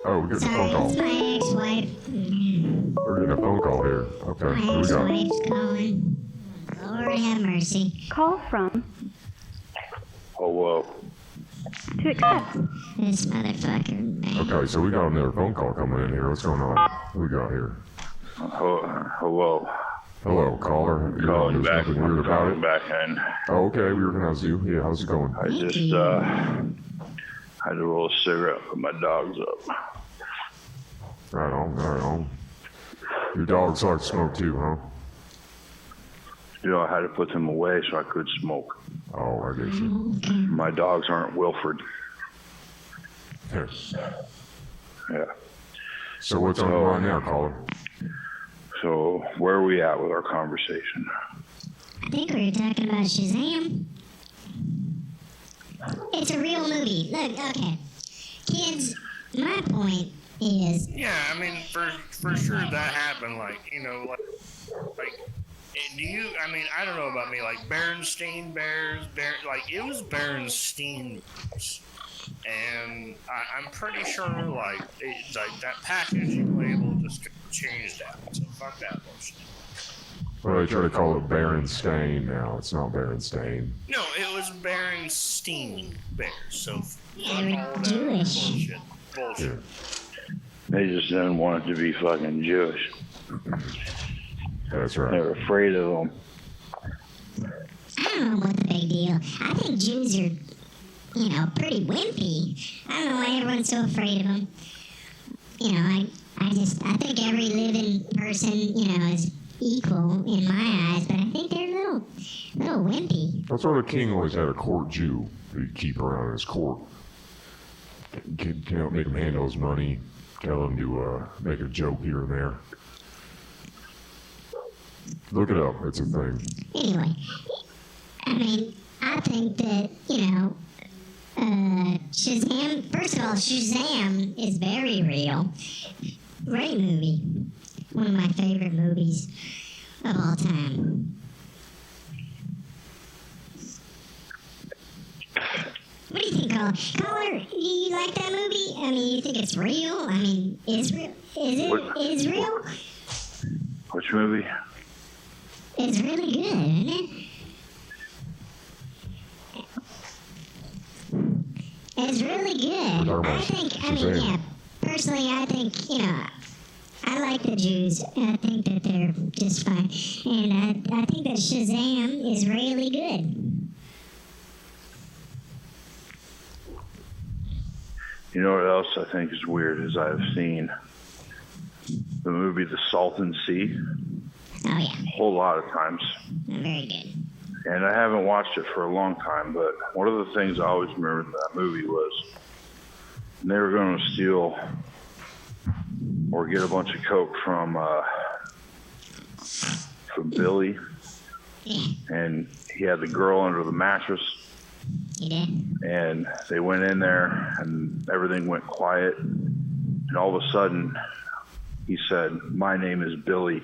Oh, we're getting a phone call. It's my ex-wife. We're getting a phone call here. Okay, My who we got? ex-wife's calling. Lord have mercy. Call from Hello. to accept. This motherfucker, man. Okay, so we got another phone call coming in here. What's going on? Who we got here? Hello. Hello, caller. You're Calling there's back. nothing weird about it. Back in. Oh, okay, we recognize you. Yeah, how's it going? I just had to roll a cigarette, put my dogs up. Right on, right on. Your dogs like to smoke too, huh? You know, I had to put them away so I could smoke. Oh, I get you. My dogs aren't Wilford. Yes. Yeah. So what's on your mind now, caller? So where are we at with our conversation? I think we were talking about Shazam. It's a real movie. Look, okay. Kids, my point is... Yeah, I mean, for sure that happened. Like, you know, like do you, I mean, I don't know about me, like Berenstein Bears, like it was Berenstein Bears. And I'm pretty sure, like, like that packaging label just changed that. So fuck that bullshit. Well, they try to call it Berenstain now. It's not Berenstain. No, it was Berenstein Bears. So They're Jewish. Bullshit. They just didn't want it to be fucking Jewish. That's right. They're afraid of them. I don't know what the big deal. I think Jews are, you know, pretty wimpy. I don't know why everyone's so afraid of them. You know, I think every living person, you know, is equal in my eyes, but I think they're a little wimpy. That's why the king always had a court Jew he'd keep around his court. You know, make him handle his money, tell him to make a joke here and there. Look it up, it's a thing. Anyway, I mean, I think that, you know, Shazam, first of all, Shazam is very real. Great movie. One of my favorite movies of all time. What do you think, Caller? Caller, you like that movie? I mean, you think it's real? I mean, Israel? Is it Israel? Which movie? It's really good, isn't it? It's really good. I mean, yeah, personally, I think, you know, I like the Jews. I think that they're just fine. And I think that Shazam is really good. You know what else I think is weird is I've seen the movie The Salton Sea. Oh, yeah. A whole lot of times. Very good. And I haven't watched it for a long time, but one of the things I always remembered in that movie was they were going to steal or get a bunch of coke from Billy, and he had the girl under the mattress, You did? And they went in there and everything went quiet. And all of a sudden, he said, "My name is Billy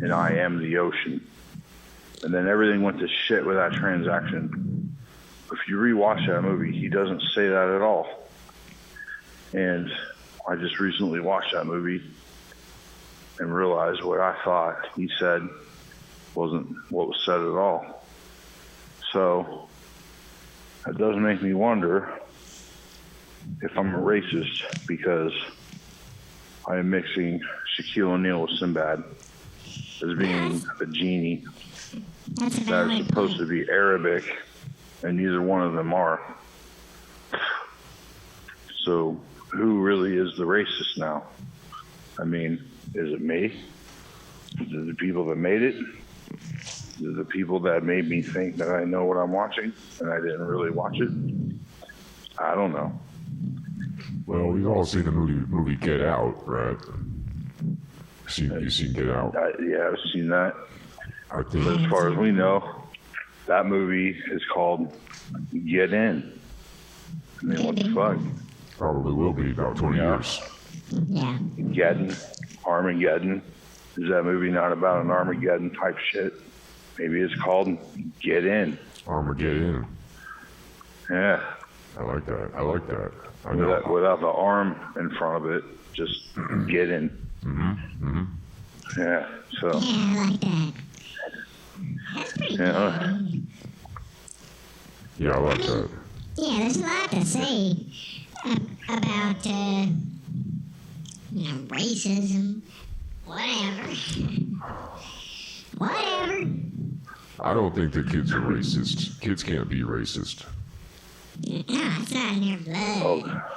and I am the ocean." And then everything went to shit with that transaction. If you rewatch that movie, he doesn't say that at all. And I just recently watched that movie and realized what I thought he said wasn't what was said at all. So it does make me wonder if I'm a racist because I am mixing Shaquille O'Neal with Sinbad as being a genie that is supposed to be Arabic, and neither one of them are. So who really is the racist now? I mean, is it me? Is it the people that made it? Is it the people that made me think that I know what I'm watching and I didn't really watch it? I don't know. Well, we've all seen the movie Get Out, right? You seen Get Out? Yeah, I've seen that. I think, but as far as we know, that movie is called Get In. I mean, what the fuck? Probably will be about 20 years. Yeah. Geddon, Armageddon. Is that movie not about an Armageddon type shit? Maybe it's called Get In. Armageddon. Yeah. I like that. I like that. I know. Without the arm in front of it, just Get In. Mm-hmm. Yeah, so. Yeah, I like that. That's pretty good. Yeah, I like that. Yeah, there's a lot to say about, racism, whatever. Whatever. I don't think that kids are racist. Kids can't be racist. No, it's not in their blood. Oh.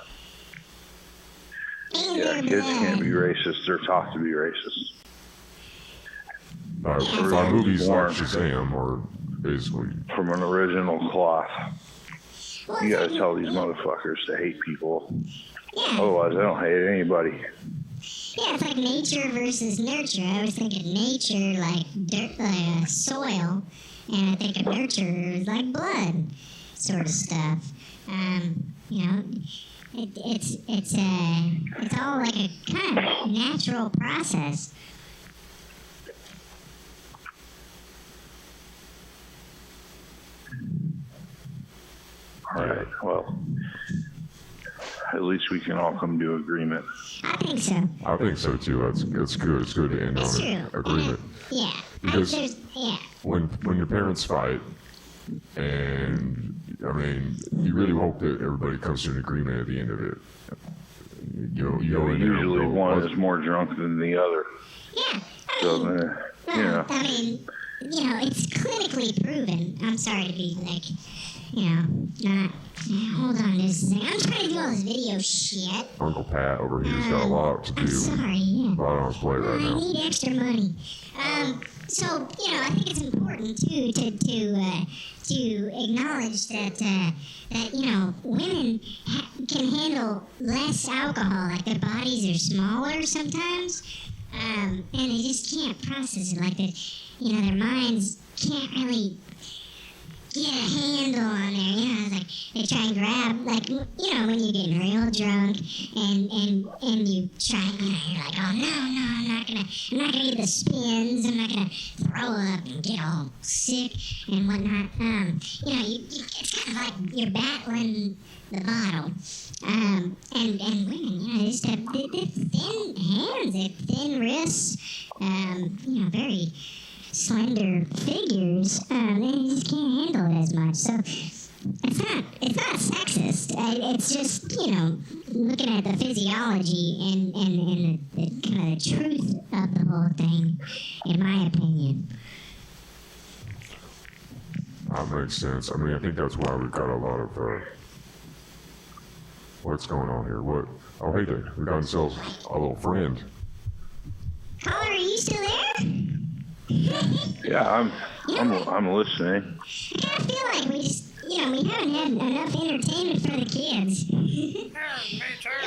Yeah, kids can't be racist. They're taught to be racist. Our movies like Shazam are basically from an original cloth. You gotta tell these motherfuckers to hate people. Yeah. Otherwise, they don't hate anybody. Yeah, it's like nature versus nurture. I always think of nature like dirt, like soil, and I think of nurture like blood, sort of stuff. It's all like a kind of natural process. All right. Well, at least we can all come to agreement. I think so. I think so too. That's good. It's good to end on an agreement. Yeah. Because when your parents fight, and I mean, you really hope that everybody comes to an agreement at the end of it. Usually one is more drunk than the other. Yeah. I mean, it's clinically proven. I'm sorry to be like, not. Hold on just a second. I'm trying to do all this video shit. Uncle Pat over here's got a lot to do. I'm sorry, yeah. A lot on his plate right now. I need extra money. So, I think it's important too to acknowledge that women can handle less alcohol. Like their bodies are smaller sometimes, and they just can't process it. Like their minds can't really get a handle on there. It's like they try and grab, like when you're getting real drunk and you try, you're like, oh no, I'm not gonna eat the spins. I'm not gonna throw up and get all sick and whatnot. It's kind of like you're battling the bottle. And women, they just have thin hands, they have thin wrists, very slender figures. They just can't handle it as much. So it's not sexist. It's just looking at the physiology and the kind of the truth of the whole thing, in my opinion. That makes sense. I mean, I think that's why we've got a lot of what's going on here. What? Oh, hey there. We got ourselves a little friend. Caller, are you still there? Yeah, I'm listening. I kind of feel like we just, we haven't had enough entertainment for the kids. Go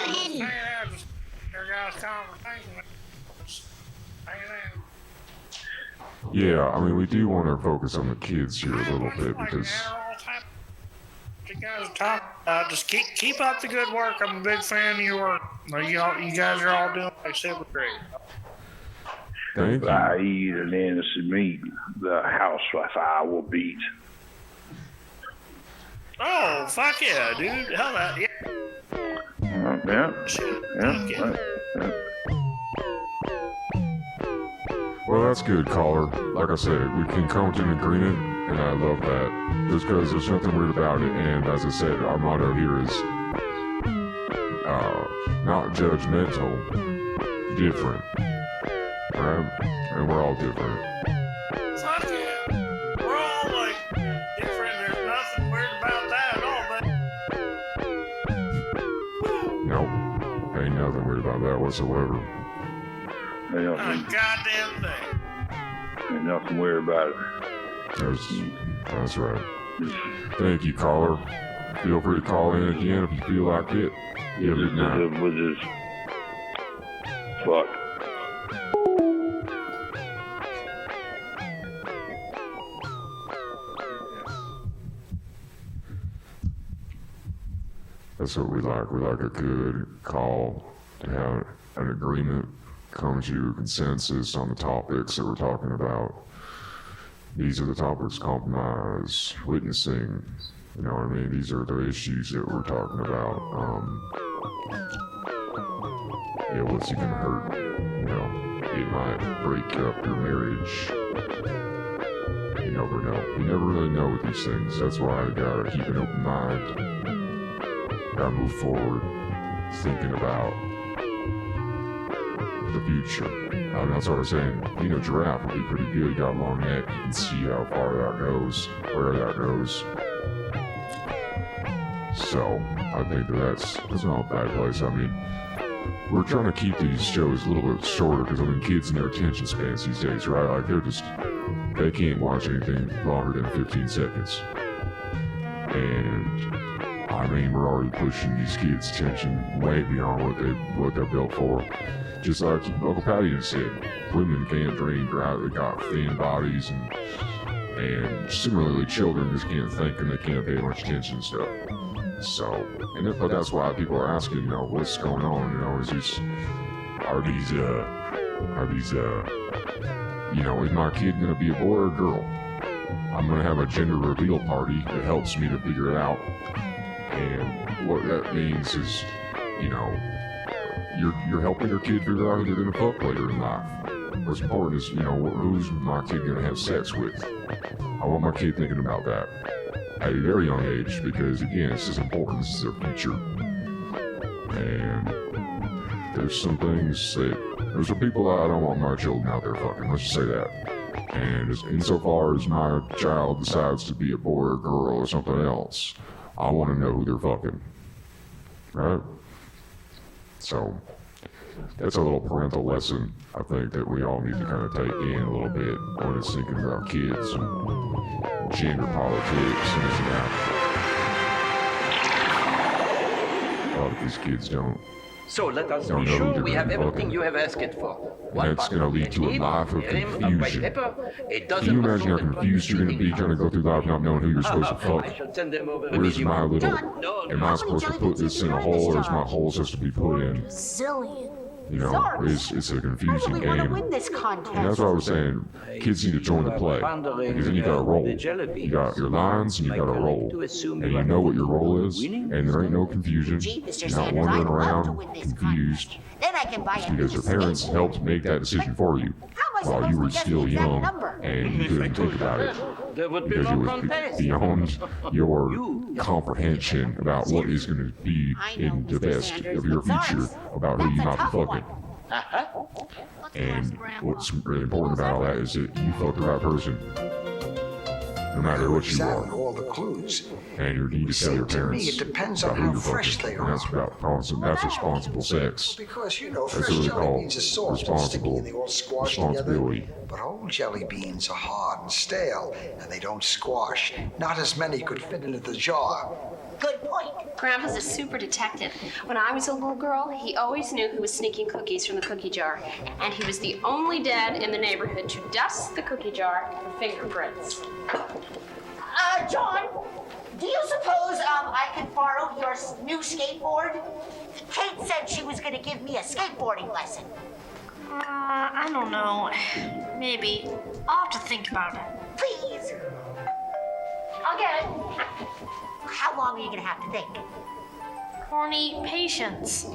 ahead and... Yeah, I mean, we do want to focus on the kids here a little bit because you guys are talking about. Just keep up the good work. I'm a big fan of your work. You guys are all doing like super great. Thank you. I eat an innocent meat, the housewife will beat. Oh, fuck yeah, dude. Hell yeah. Yeah. Well, that's good, caller. Like I said, we can come to an agreement, and I love that. Just because there's nothing weird about it, and as I said, our motto here is not judgmental, different. Right? And we're all different. Fuck yeah. We're all like different. There's nothing weird about that at all, man. Nope. Ain't nothing weird about that whatsoever. Not a goddamn thing. Ain't nothing weird about it. That's right. Thank you, caller. Feel free to call in again if you feel like it. Yeah, good night. Was this fuck? That's what we like. We like a good call to have an agreement, come to a consensus on the topics that we're talking about. These are the topics: compromise, witnessing. You know what I mean? These are the issues that we're talking about. Yeah, what's it gonna hurt? You know, it might break up your marriage. You never know. You never really know with these things. That's why you gotta keep an open mind. Gotta move forward, thinking about the future. I mean, that's what I was saying. You know, giraffe would be pretty good. You got a long neck. You can see how far that goes, where that goes. So, I think that's not a bad place. I mean, we're trying to keep these shows a little bit shorter because, I mean, kids and their attention spans these days, right? Like, they can't watch anything longer than 15 seconds. And I mean, we're already pushing these kids' attention way beyond what they're built for. Just like Uncle Patty just said, women can't drink, right? They got thin bodies, and similarly, children just can't think and they can't pay much attention and stuff. So, but that's why people are asking, you know, what's going on? You know, you know, is my kid gonna be a boy or a girl? I'm gonna have a gender reveal party that helps me to figure it out. And what that means is, you know, you're helping your kid figure out who they're gonna fuck later in life. What's important is, you know, who's my kid gonna have sex with? I want my kid thinking about that at a very young age because, again, this is important. This is their future. And there's some things there's some people I don't want my children out there fucking. Let's just say that. And insofar as my child decides to be a boy or girl or something else, I want to know who they're fucking, right? So, that's a little parental lesson, I think, that we all need to kind of take in a little bit when it's thinking about kids and gender politics and this and that. A lot of these kids don't. So let us be sure we have everything you have asked for. And that's going to lead to a life of confusion. Can you imagine how confused you're going to be trying to go through life not knowing who you're supposed to fuck? Where's my little... Am I supposed to put this in a hole, or is my hole supposed to be put in? Zillion. You know, it's a confusing game. Win this contest. And that's what I was saying. Kids need to join the play. Because then you got a role. You got your lines and you got a role. And you know what your role is. And there ain't no confusion. You're not wandering around confused. Then I can buy it's because your parents helped make that decision for you while you were still young and you couldn't think about it. Because it was beyond your comprehension about what is going to be in the best of your future about who you might be fucking. And what's really important about all that is that you fuck the right person, no matter what you are. All the clues. And you need to tell your parents it depends about on who how you're fresh fucking. they And that's about that's responsible sex. Because, you know, That's fresh what we jelly call beans are soft and sticky and they all squash together. responsibility. But old jelly beans are hard and stale and they don't squash. Not as many could fit into the jar. Good point. Grandpa's a super detective. When I was a little girl, he always knew who was sneaking cookies from the cookie jar. And he was the only dad in the neighborhood to dust the cookie jar for fingerprints. John, Do you suppose I could borrow your new skateboard? Kate said she was going to give me a skateboarding lesson. I don't know. Maybe. I'll have to think about it. Please. I'll get it. How long are you going to have to think? Corny patience.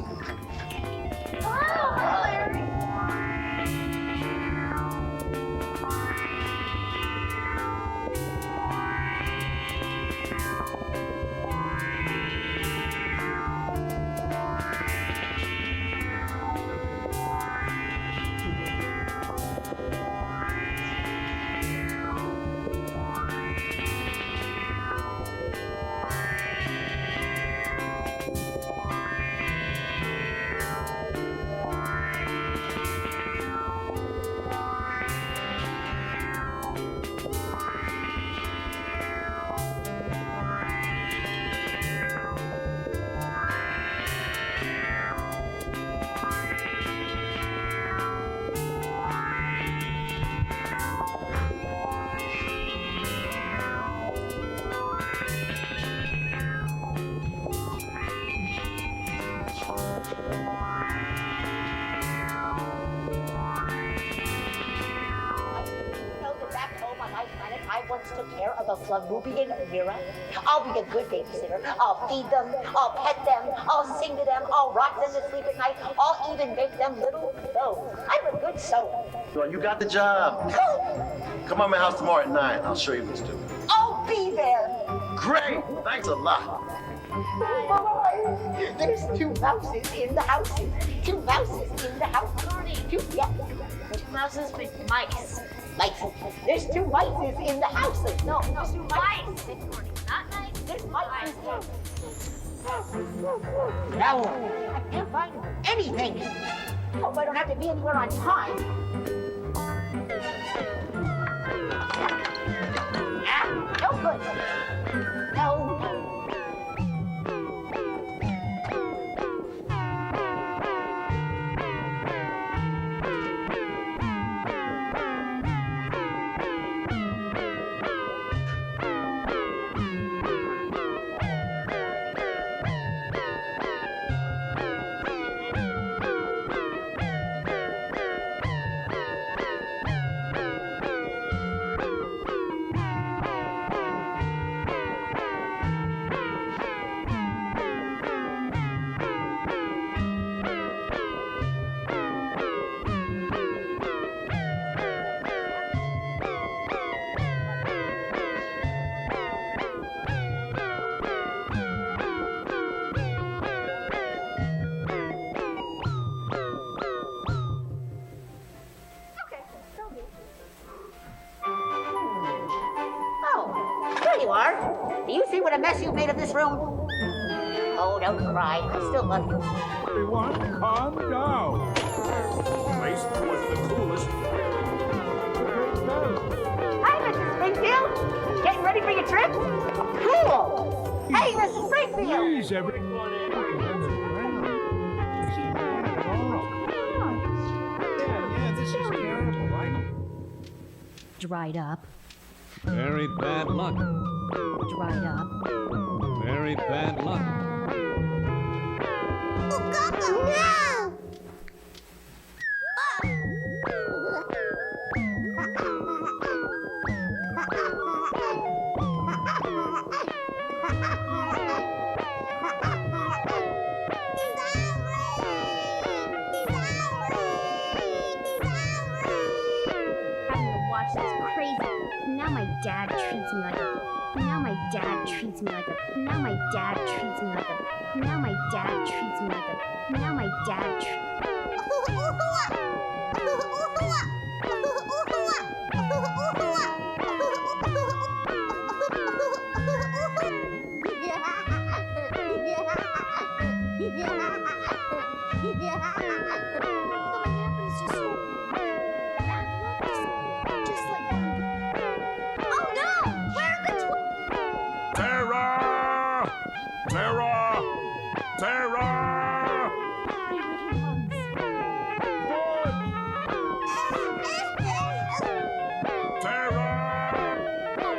Took care of a Flamubian Mira. I'll be a good babysitter. I'll feed them, I'll pet them, I'll sing to them, I'll rock them to sleep at night, I'll even make them little clothes. I'm a good sewer. Well, you got the job. Come on to my house tomorrow at 9. I'll show you what to do. I'll be there. Great. Thanks a lot. There's 2 mouses in the house. 2 mouses in the house. Two mouses with mice. Mice. There's 2 mice in the house. No, there's 2 mice. Not mice. There's mice. No, I can't find anything. Hope I don't have to be anywhere on time. No good. No. Do you see what a mess you've made of this room? Oh, don't cry. I still love you. Everyone, calm down. Place with the coolest. Hi, Mrs. Springfield. Getting ready for your trip? Cool. Hey, Mrs. Springfield. Please, everyone. Dried up. Very bad luck. Dried up. Very bad luck. No! Now my dad treats me like a. Now my dad treats me like a. Now my dad treats me like a. Now my dad treats me like a. Now my dad treats.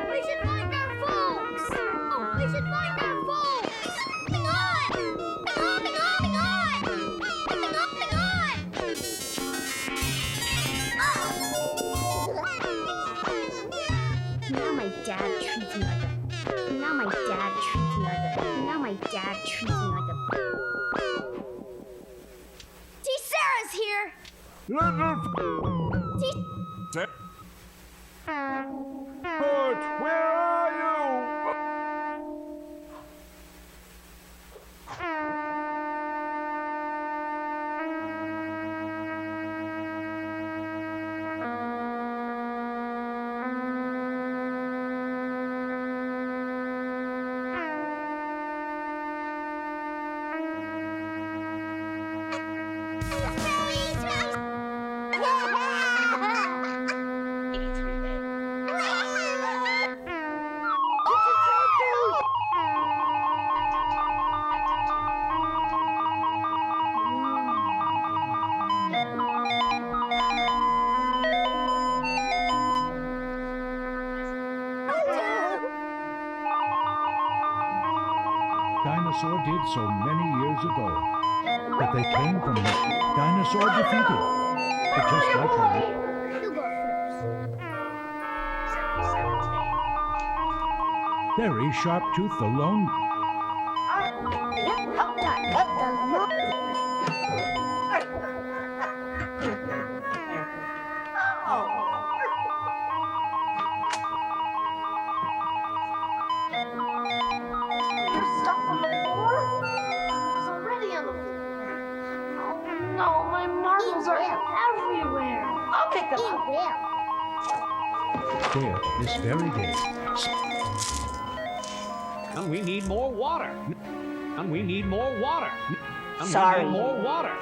We should find our folks! Oh, we should treats me like a. See, Sarah's here. Bert, where are you? Dinosaur did so many years ago. But they came from the dinosaur defeated. But just like her. You go first. Very Sharptooth alone. There, this very day. And we need more water. And we need more water. And Sorry. we need more water.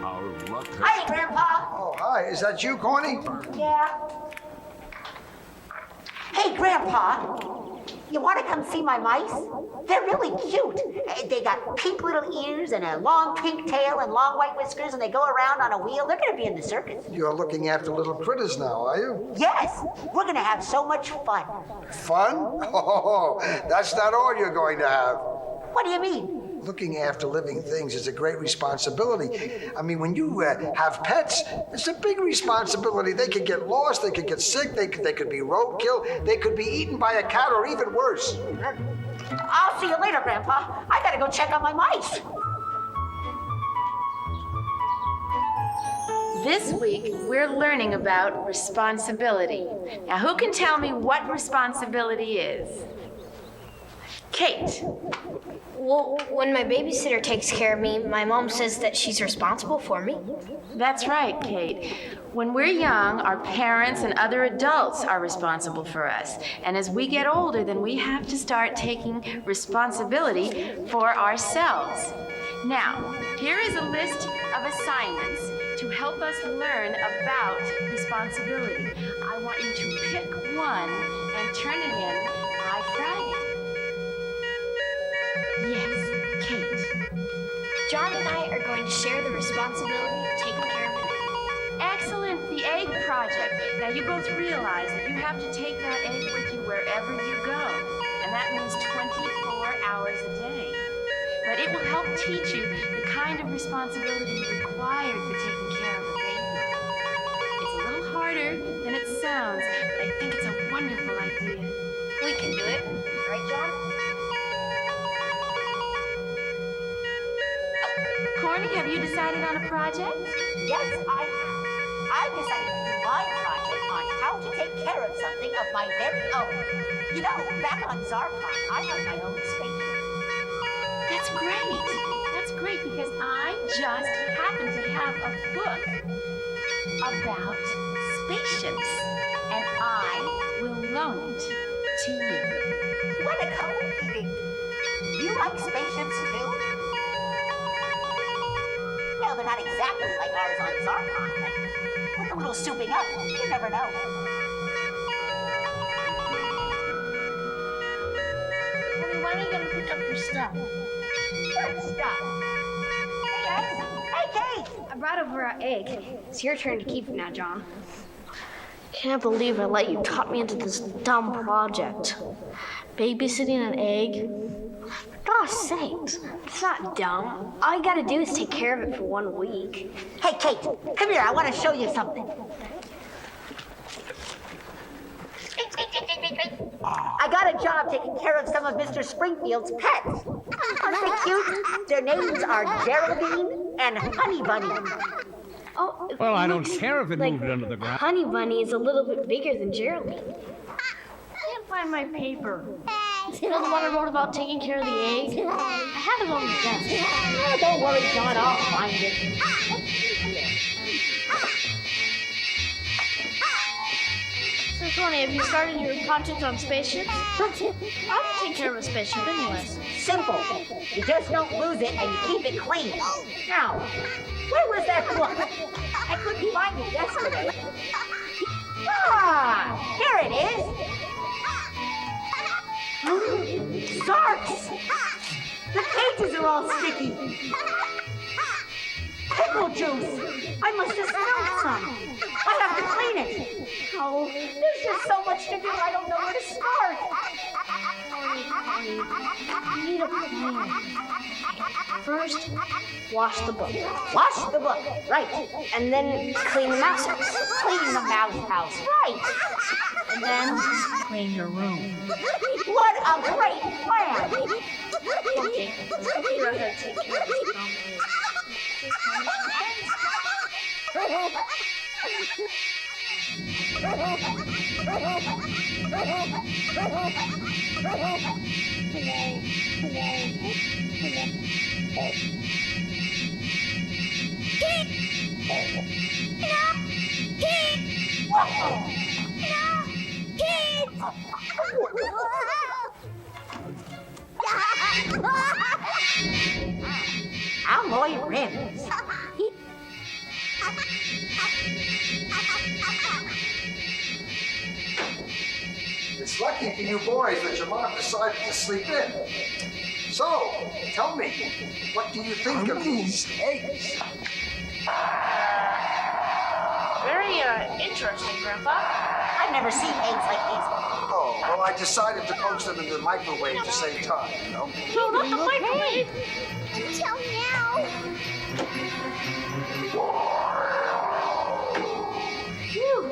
Our luck has... Hi, Grandpa. Oh, hi. Is that you, Corny? Yeah. Hey, Grandpa. You want to come see my mice? They're really cute. They got pink little ears and a long pink tail and long white whiskers, and they go around on a wheel. They're going to be in the circus. You're looking after little critters now, are you? Yes, we're going to have so much fun. Fun? Oh, that's not all you're going to have. What do you mean? Looking after living things is a great responsibility. I mean, when you have pets, it's a big responsibility. They could get lost, they could get sick, they could be roadkill, they could be eaten by a cat, or even worse. I'll see you later, Grandpa. I got to go check on my mice. This week, we're learning about responsibility. Now, who can tell me what responsibility is? Kate. Well, when my babysitter takes care of me, my mom says that she's responsible for me. That's right, Kate. When we're young, our parents and other adults are responsible for us. And as we get older, then we have to start taking responsibility for ourselves. Now, here is a list of assignments to help us learn about responsibility. I want you to pick one and turn it in by Friday. Yes, Kate. John and I are going to share the responsibility of taking care of an egg. Excellent, the egg project. Now you both realize that you have to take that egg with you wherever you go. And that means 24 hours a day. But it will help teach you the kind of responsibility required for taking care of a baby. It's a little harder than it sounds, but I think it's a wonderful idea. We can do it. Right, John? Corny, have you decided on a project? Yes, I have. I decided to do my project on how to take care of something of my very own. You know, back on Zarkon, I have my own spaceship. That's great. That's great because I just happen to have a book about spaceships, and I will loan it to you. What a coincidence. You like spaceships too? Well, they're not exactly like ours on Zarkon, but with a little souping up, you never know. Honey, when are you going to pick up your stuff? What stuff? Hey, Kate! I brought over our egg. It's your turn to keep it now, John. Can't believe I let you talk me into this dumb project. Babysitting an egg? Gosh sakes, it's not dumb. All you gotta do is take care of it for 1 week. Hey, Kate, come here. I want to show you something. got a job taking care of some of Mr. Springfield's pets. Aren't they cute? Their names are Geraldine and Honey Bunny. Oh, Well, I don't looks care if it like moved under the ground. Honey Bunny is a little bit bigger than Geraldine. I can't find my paper. You know the one I wrote about taking care of the egg? I had it on the desk. Oh, don't worry, John, I'll find it. So, Tony, have you started your project on spaceships? I can take care of a spaceship anyways. Simple. You just don't lose it and you keep it clean. Now, where was that book? I couldn't find it yesterday. Ah, here it is. Sarks! The pages are all sticky. Pickle juice! I must have spilled some. I have to clean it. Oh, there's just so much to do, I don't know where to start. You need a plan. First, wash the book. Wash the book, right. And then clean the mouse house. Clean the mouse house, right. And then clean your room. What a great plan! Okay, let's go figure out how to take care of this dumb Alloy rims. It's lucky for you boys that your mom decided to sleep in. So, tell me, what do you think of these eggs? Very interesting, Grandpa. I've never seen eggs like these. Oh, well, I decided to poach them in the microwave to save time, you know? No, not the microwave. Until now. Phew.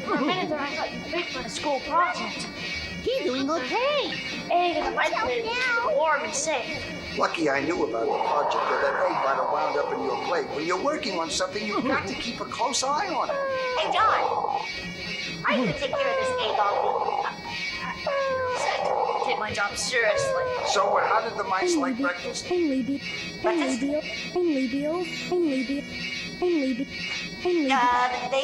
For a minute there, I thought you picked for the school project. He's doing okay. Egg in the microwave, warm and safe. Lucky I knew about the project, or that egg might have wound up in your plate. When you're working on something, you've got to keep a close eye on it. Hey, John. I'm gonna take care of this egg all week. Take my job seriously. So, how did the mice like breakfast? They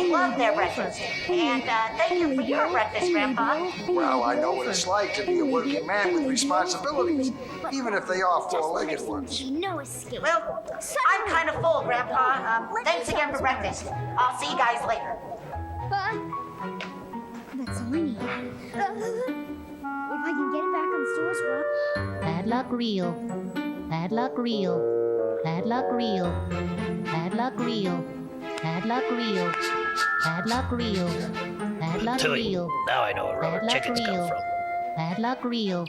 love their breakfast. And thank you for your breakfast, Grandpa. Well, I know what it's like to be a working man with responsibilities, even if they are four-legged ones. No escape. Well, I'm kind of full, Grandpa. Thanks again for breakfast. I'll see you guys later. That's all I need. If I can get it back on the source rock. Bad luck real. Bad luck real. Bad luck real. Bad luck real. Bad luck real. Bad luck real. Bad luck real. Now I know where rubber chickens come from. Bad luck real.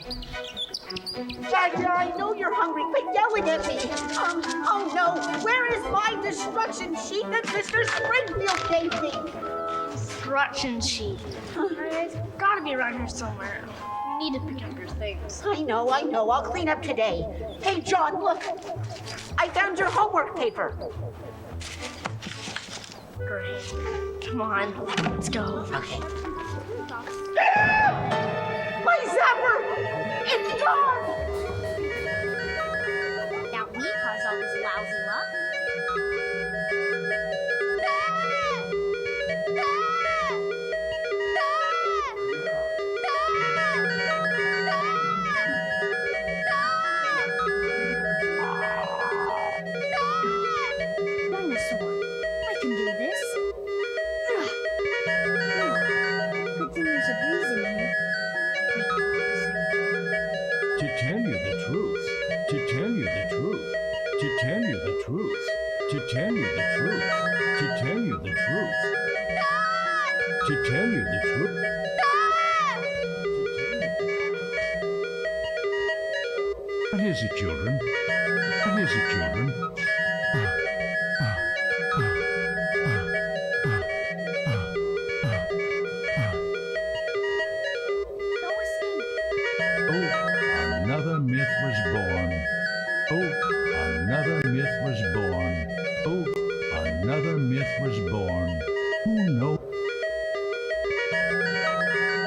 Jaguar, I know you're hungry. Quit yelling at me. Oh no, where is my destruction sheet that Mr. Springfield gave me? Instruction sheet. It's gotta be around here somewhere. You need to pick up your things. I know. I'll clean up today. Hey, John, look. I found your homework paper. Great. Come on, let's go. Okay. My zapper! It's gone! Now we caused all this lousy luck. Dinosaur, I can do this. Good thing there's a breeze in here. To tell you the truth, to tell you the truth, to tell you the truth, to tell you the truth, to tell you the truth, to tell you the truth. What is it, children? What is it, children? No escape.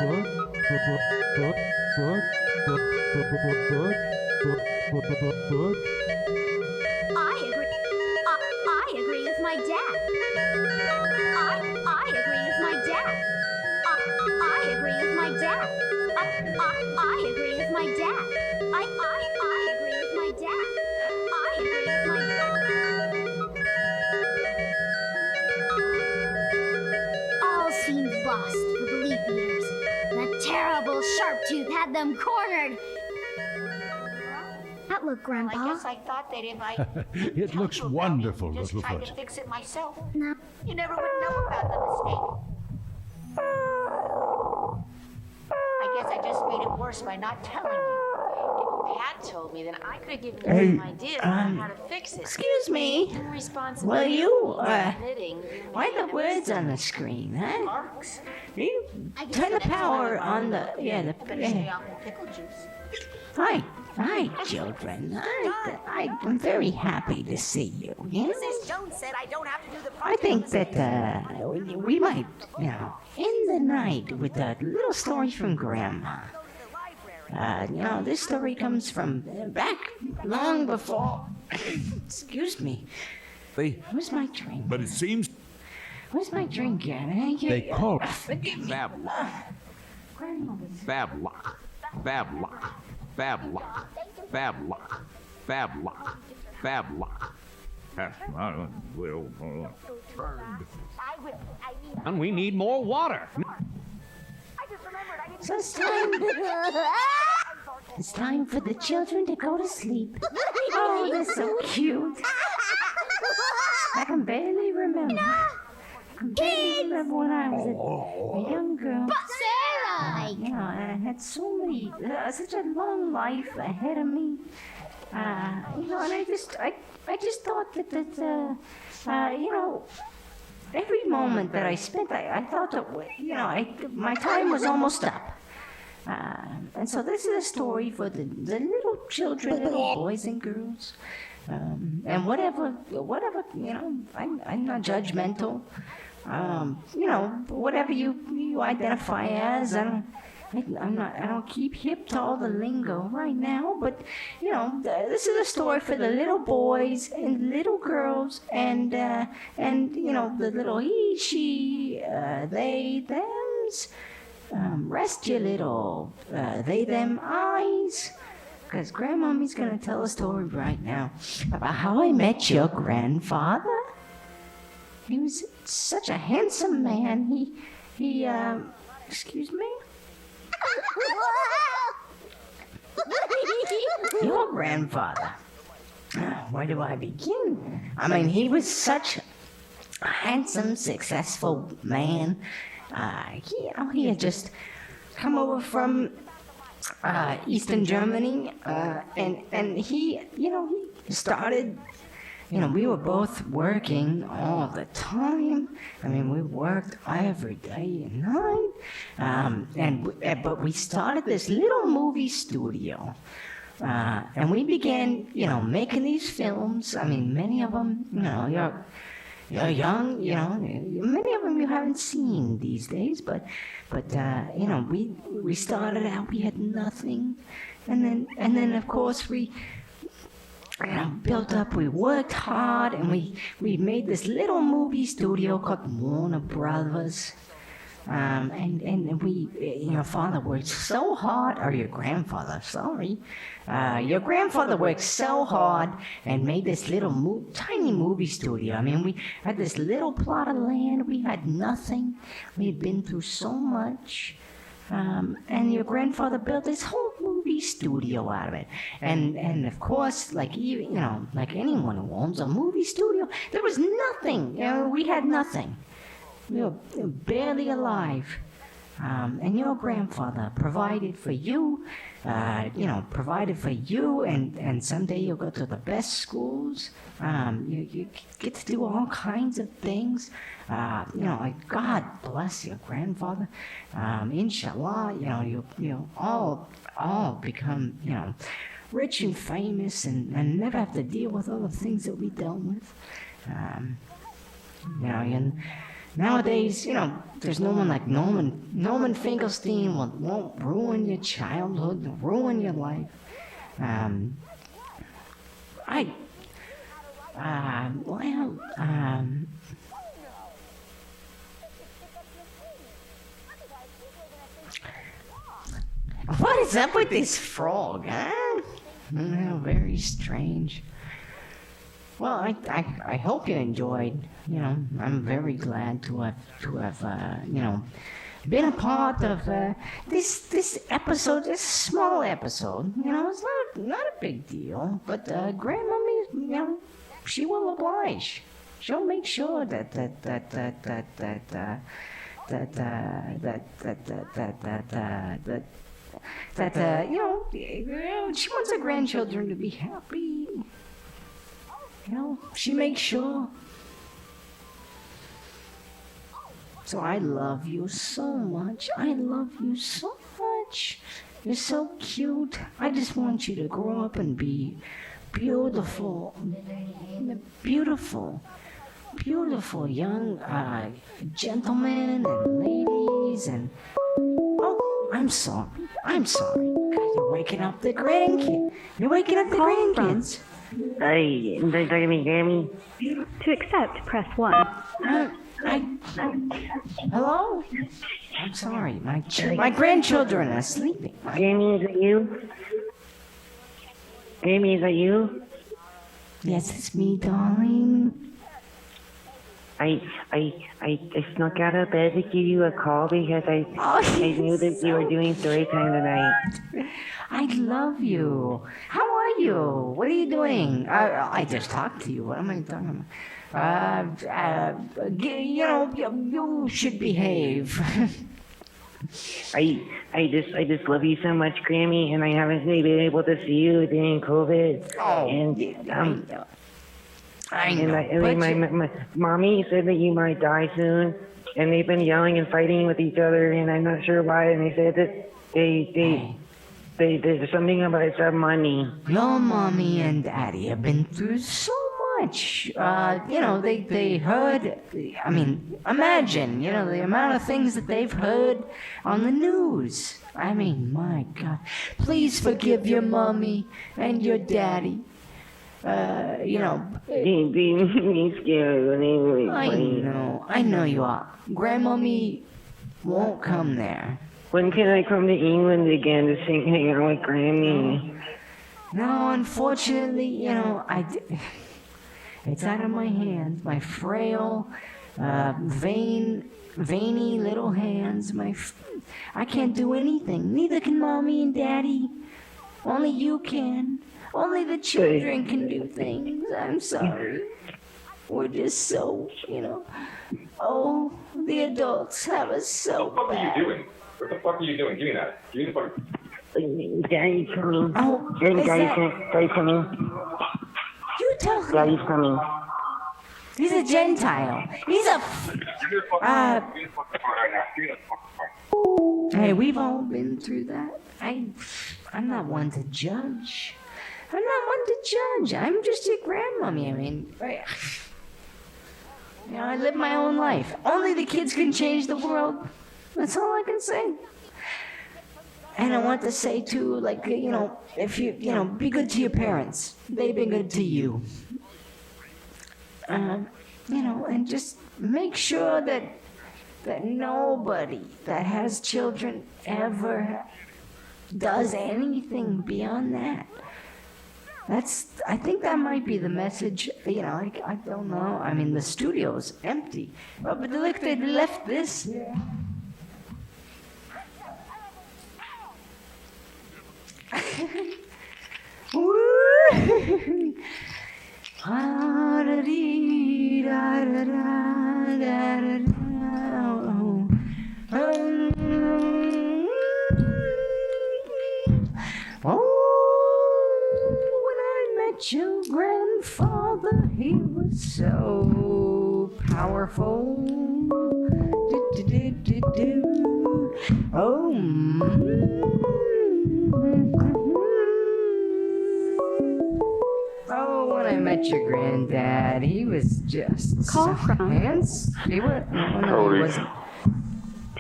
I agree with my dad. I agree with my dad. I agree with my dad. I agree with my dad. I agree with my dad. I agree with my dad. All seemed lost for the leap years. The terrible Sharptooth had them cornered. That looked, Grandpa. I guess I thought that if I It looks wonderful, just tried Littlefoot. to fix it myself, No. you never would know about the mistake. I guess I just made it worse by not telling you. If you had told me, then I could have given you Hey, some ideas on how to fix it. Excuse me. Your Will responsibility you, for admitting why the words on the screen, huh? You turn the power on the, Better stay off the pickle juice. Hi, children. I'm very happy to see you. Yes? Mrs. Jones said I don't have to do the I project. think that we might, end the night with a little story from Grandma. This story comes from back long before. Excuse me. Where's my drink? But it seems Where's my drink at? they call it Forgive me. bad luck. Bad luck. Bad luck. Bad luck. Bad luck. Bad luck. Bad luck. And we need more water. So it's time for the children to go to sleep. Oh, they're so cute. I can barely remember. When I was a young girl. Sarah! I had so many, such a long life ahead of me. And I just thought that every moment that I spent, I thought that, my time was almost up. And so this is a story for the little children, little boys and girls. And whatever, I'm not judgmental. Whatever you identify as, I don't keep hip to all the lingo right now, but this is a story for the little boys and little girls and the little he, she, they, thems. Rest your little they, them eyes, because Grandmommy's gonna tell a story right now about how I met your grandfather. He was such a handsome man. He excuse me? Your grandfather. Where do I begin? I mean, he was such a handsome, successful man. He had just come over from Eastern Germany, and he started. We were both working all the time. I mean, we worked every day and night. But we started this little movie studio. And we began, making these films. I mean, many of them, you're young, many of them you haven't seen these days. But we started out, we had nothing. And then of course, we built up, we worked hard, and we made this little movie studio called Warner Brothers. And we, your father worked so hard, or your grandfather, sorry. Your grandfather worked so hard and made this little tiny movie studio. I mean, we had this little plot of land, we had nothing. We had been through so much. And your grandfather built this whole movie studio out of it. And of course, like anyone who owns a movie studio, there was nothing. We had nothing. We were barely alive. And your grandfather provided for you, and someday you'll go to the best schools. You get to do all kinds of things. Like God bless your grandfather. Inshallah, you'll all become, rich and famous and never have to deal with all the things that we dealt with. Nowadays, there's no one like Norman Finkelstein won't ruin your childhood, ruin your life. What is up with this frog, huh? Very strange. Well, I hope you enjoyed. I'm very glad to have been a part of this episode, this small episode. It's not a big deal, but Grandmommy, she will oblige. She'll make sure that she wants her grandchildren to be happy. She makes sure. So I love you so much. I love you so much. You're so cute. I just want you to grow up and be beautiful, young gentlemen and ladies and... Oh, I'm sorry. You're waking up the grandkids. Hey, they're talking to me, Grammy. To accept, press 1. Hello? I'm sorry, my grandchildren are sleeping. Grammy, is it you? Grammy, is that you? Yes, it's me, darling. I snuck out of bed to give you a call because I knew that you were doing story time tonight. I love you. How are you? What are you doing? I just talked to you. What am I talking about? You should behave. I just love you so much, Grammy, and I haven't been able to see you during COVID. Oh, and I know. And my mommy said that you might die soon, and they've been yelling and fighting with each other, and I'm not sure why. And they said that there's something about some money. Your mommy and daddy have been through so much. They heard. I mean, imagine, the amount of things that they've heard on the news. I mean, my God. Please forgive your mommy and your daddy. Being scared. I know you are. Grandmommy won't come there. When can I come to England again to hang out with Grammy? No, unfortunately, it's out of my hands. My frail, veiny little hands. I can't do anything. Neither can Mommy and Daddy. Only you can. Only the children can do things. I'm sorry. We're just so, Oh, the adults have us so bad. What the fuck are you doing? Give me that. Give me the fucking... Daddy's coming. Oh, Daddy's coming. You tell him. Daddy's coming. He's a Gentile. He's a... Hey, we've all been through that. I'm not one to judge. I'm just your grandmommy. I mean, I live my own life. Only the kids can change the world. That's all I can say. And I want to say too, if you, be good to your parents. They've been good to you. And just make sure that nobody that has children ever does anything beyond that. I think that might be the message, I don't know. I mean, the studio's empty. But look, they left this. Your grandfather, he was so powerful. Oh, oh, when I met met your granddad. He was just Call so from- hands. He was, no, he wasn't.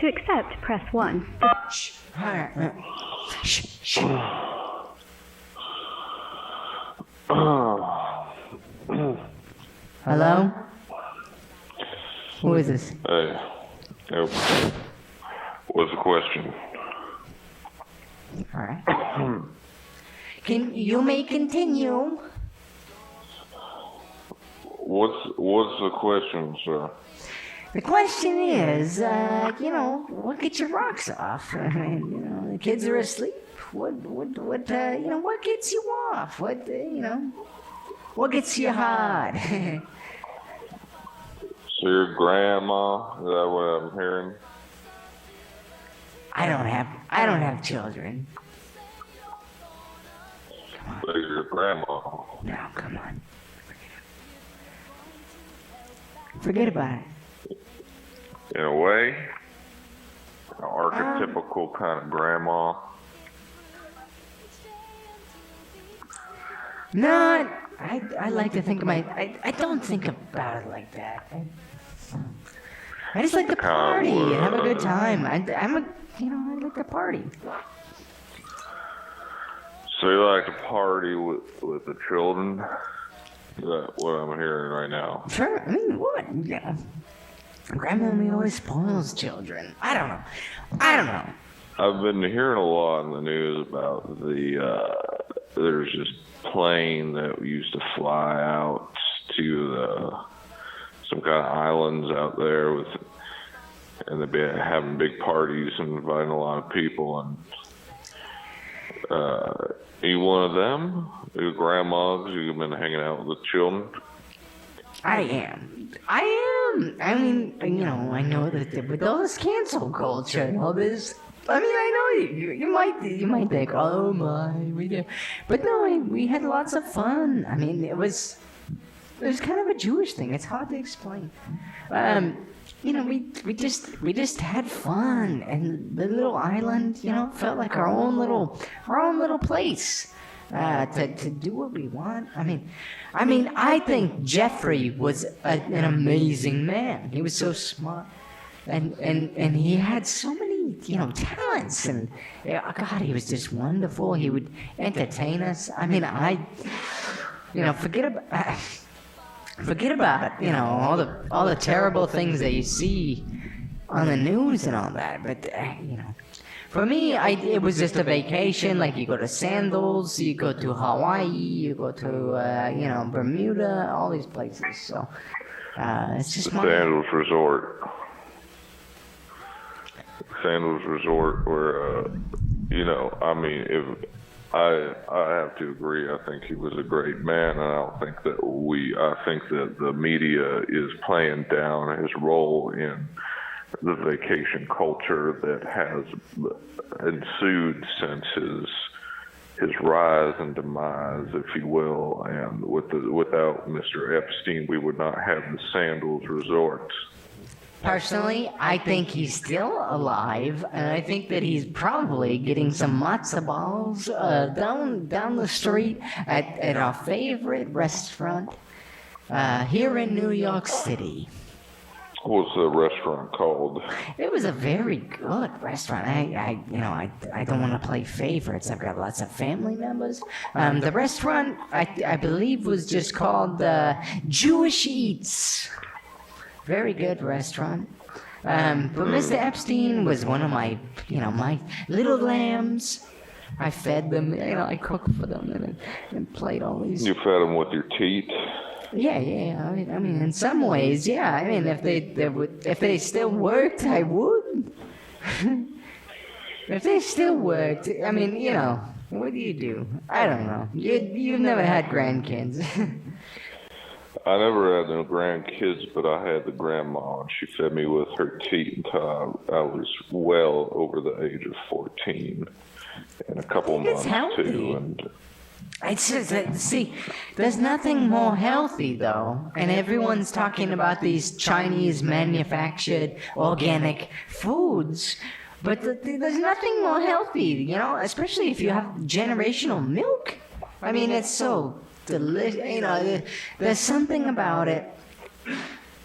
To accept, press 1. Shh. All right. Shh. Hello? Who is this? Hey. Yep. What's the question? All right. You may continue. What's the question, sir? The question is, what gets your rocks off? I mean, the kids are asleep. What gets you off? What gets you hard? So your grandma, is that what I'm hearing? I don't have children. But your grandma. No, come on. Forget about it. In a way, an archetypical kind of grandma. No, I like to think of I don't think about it like that. I just like to party and have a good time. I like to party. So you like to party with the children? Is that what I'm hearing right now? Sure. I mean, what? Yeah. Grandmommy always spoils children. I don't know. I've been hearing a lot in the news about there's this plane that used to fly out to some kind of islands out there and they've been having big parties and inviting a lot of people. And are you one of them? Your grandmas who've been hanging out with the children? I am. I mean, I know that with all this cancel culture and all this. I mean, I know you might think, oh my, we do, but no, we had lots of fun. I mean, it was kind of a Jewish thing. It's hard to explain. We just had fun, and the little island, felt like our own little place. To do what we want. I mean, I think Jeffrey was an amazing man. He was so smart, and he had so many talents. And God, he was just wonderful. He would entertain us. I mean, forget about all the terrible things that you see on the news and all that. But for me, it was just a vacation. Like you go to Sandals, you go to Hawaii, you go to Bermuda, all these places. So it's just Sandals Resort. Sandals Resort, where I mean, if I have to agree. I think he was a great man, and I think that the media is playing down his role in the vacation culture that has ensued since his rise and demise, if you will. And without Mr. Epstein, we would not have the Sandals Resort. Personally, I think he's still alive, and I think that he's probably getting some matzo balls down the street at our favorite restaurant here in New York City. What's the restaurant called? It was a very good restaurant. I don't want to play favorites. I've got lots of family members. The restaurant, I believe, was just called Jewish Eats. Very good restaurant. But Mr. Epstein was one of my little lambs. I fed them, I cooked for them and played all these. You fed them with your teeth? Yeah. I mean, in some ways, yeah. I mean, if they still worked, I would. If they still worked, I mean, what do you do? I don't know. You've never had grandkids. I never had no grandkids, but I had the grandma, and she fed me with her teeth until I was well over the age of 14, and a couple months too. And It's just, see, there's nothing more healthy though, and everyone's talking about these Chinese manufactured organic foods, but there's nothing more healthy, especially if you have generational milk. I mean, it's so delicious. You know, there's something about it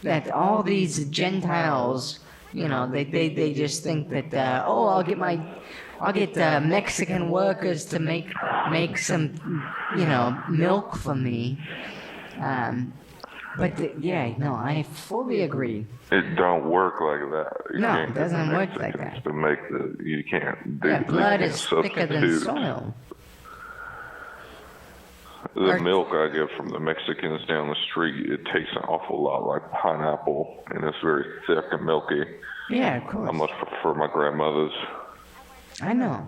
that all these Gentiles, you know, they just think that I'll get Mexican workers to make some, you know, milk for me. But I fully agree. It don't work like that. You No, can't it doesn't get work like Mexicans that. To make you can't do. Yeah, blood you is can't thicker than substitute. soil. The milk I get from the Mexicans down the street, it tastes an awful lot like pineapple, and it's very thick and milky. Yeah, of course. I much prefer my grandmother's. I know.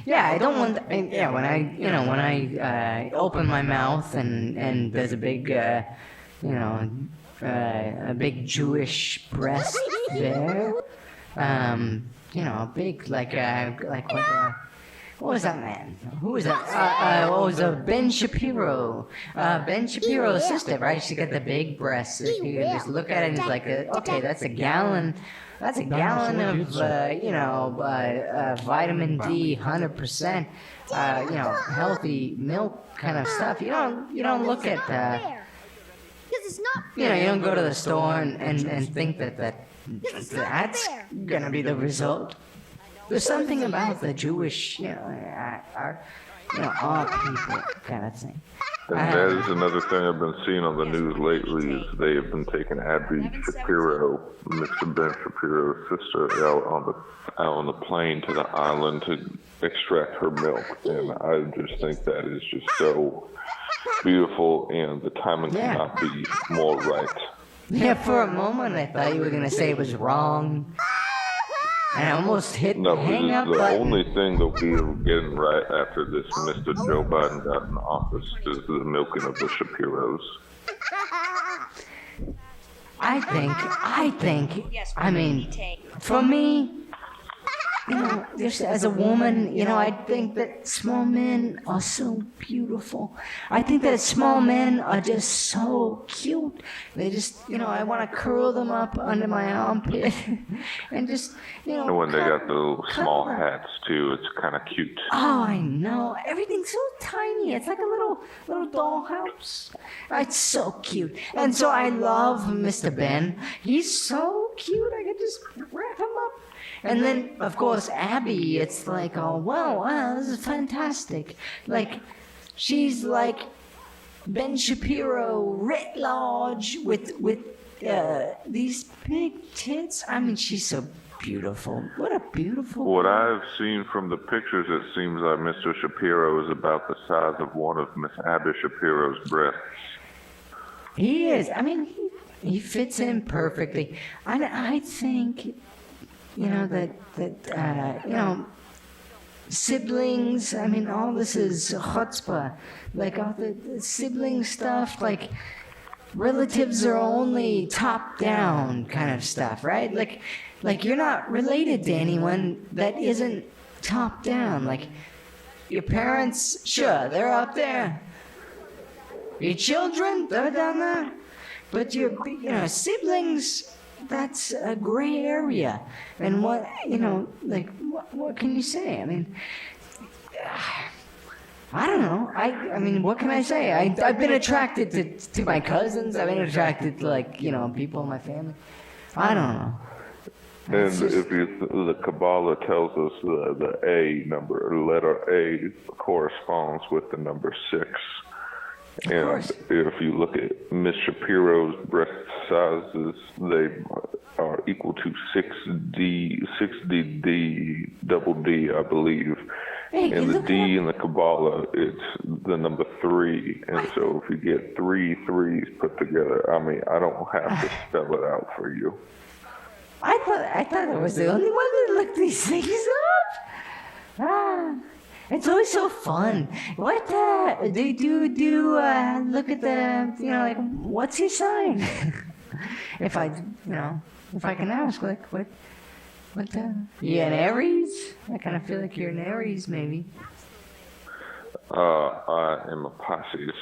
Yeah, I don't want. When I open my mouth and there's a big, a big Jewish breast there. A big like what was that man? Who was that? It was Ben Shapiro. Ben Shapiro's sister, right? She got the big breasts. You can just look at it and it's like, okay, that's a gallon. That's a gallon of, vitamin D, 100%, healthy milk kind of stuff. You don't look at, you don't go to the store and think that's gonna be the result. There's something about the Jewish, our people kind of thing. And that is another thing I've been seeing on the news lately is they have been taking Abby Shapiro, Mr. Ben Shapiro's sister, out on the plane to the island to extract her milk. And I just think that is just so beautiful, and the timing cannot be more right. Yeah, for a moment I thought you were going to say it was wrong. And I almost hit hang up the button. only thing that we are getting right after this Mr. Joe Biden got in office is the milking of the Shapiros. I think, for me, just as a woman, I think that small men are so beautiful. I think that small men are just so cute. They just, I want to curl them up under my armpit and just, And when they got the little small hats too, it's kind of cute. Oh, I know. Everything's so tiny. It's like a little dollhouse. It's so cute. And so I love Mr. Ben. He's so cute. I could just wrap him up. And then, of course, Abby, it's like, oh, wow, this is fantastic. Like, she's like Ben Shapiro writ large with these big tits. I mean, she's so beautiful. What a beautiful... What I've seen from the pictures, it seems like Mr. Shapiro is about the size of one of Miss Abby Shapiro's breasts. He is. I mean, he fits in perfectly. I think... siblings, I mean, all this is chutzpah. Like, all the sibling stuff, like, relatives are only top-down kind of stuff, right? Like you're not related to anyone that isn't top-down. Like, your parents, sure, they're up there. Your children, they're down there. But your, siblings... That's a gray area. And what can you say? I mean, I don't know. I mean, what can I say? I've been attracted to my cousins. I've been attracted to, people in my family. I don't know. And the Kabbalah tells us the A number, letter A corresponds with the number 6. And if you look at Miss Shapiro's breast sizes, they are equal to 6D, double D, I believe. And the D in the Kabbalah, it's the number 3. And so if you get 3 threes put together, I mean, I don't have to spell it out for you. I thought I was the only one that looked these things up. It's always so fun. What do you do? Look at the, what's your sign? If I can ask, like, what? You an Aries? I kind of feel like you're an Aries, maybe. I am a Pisces.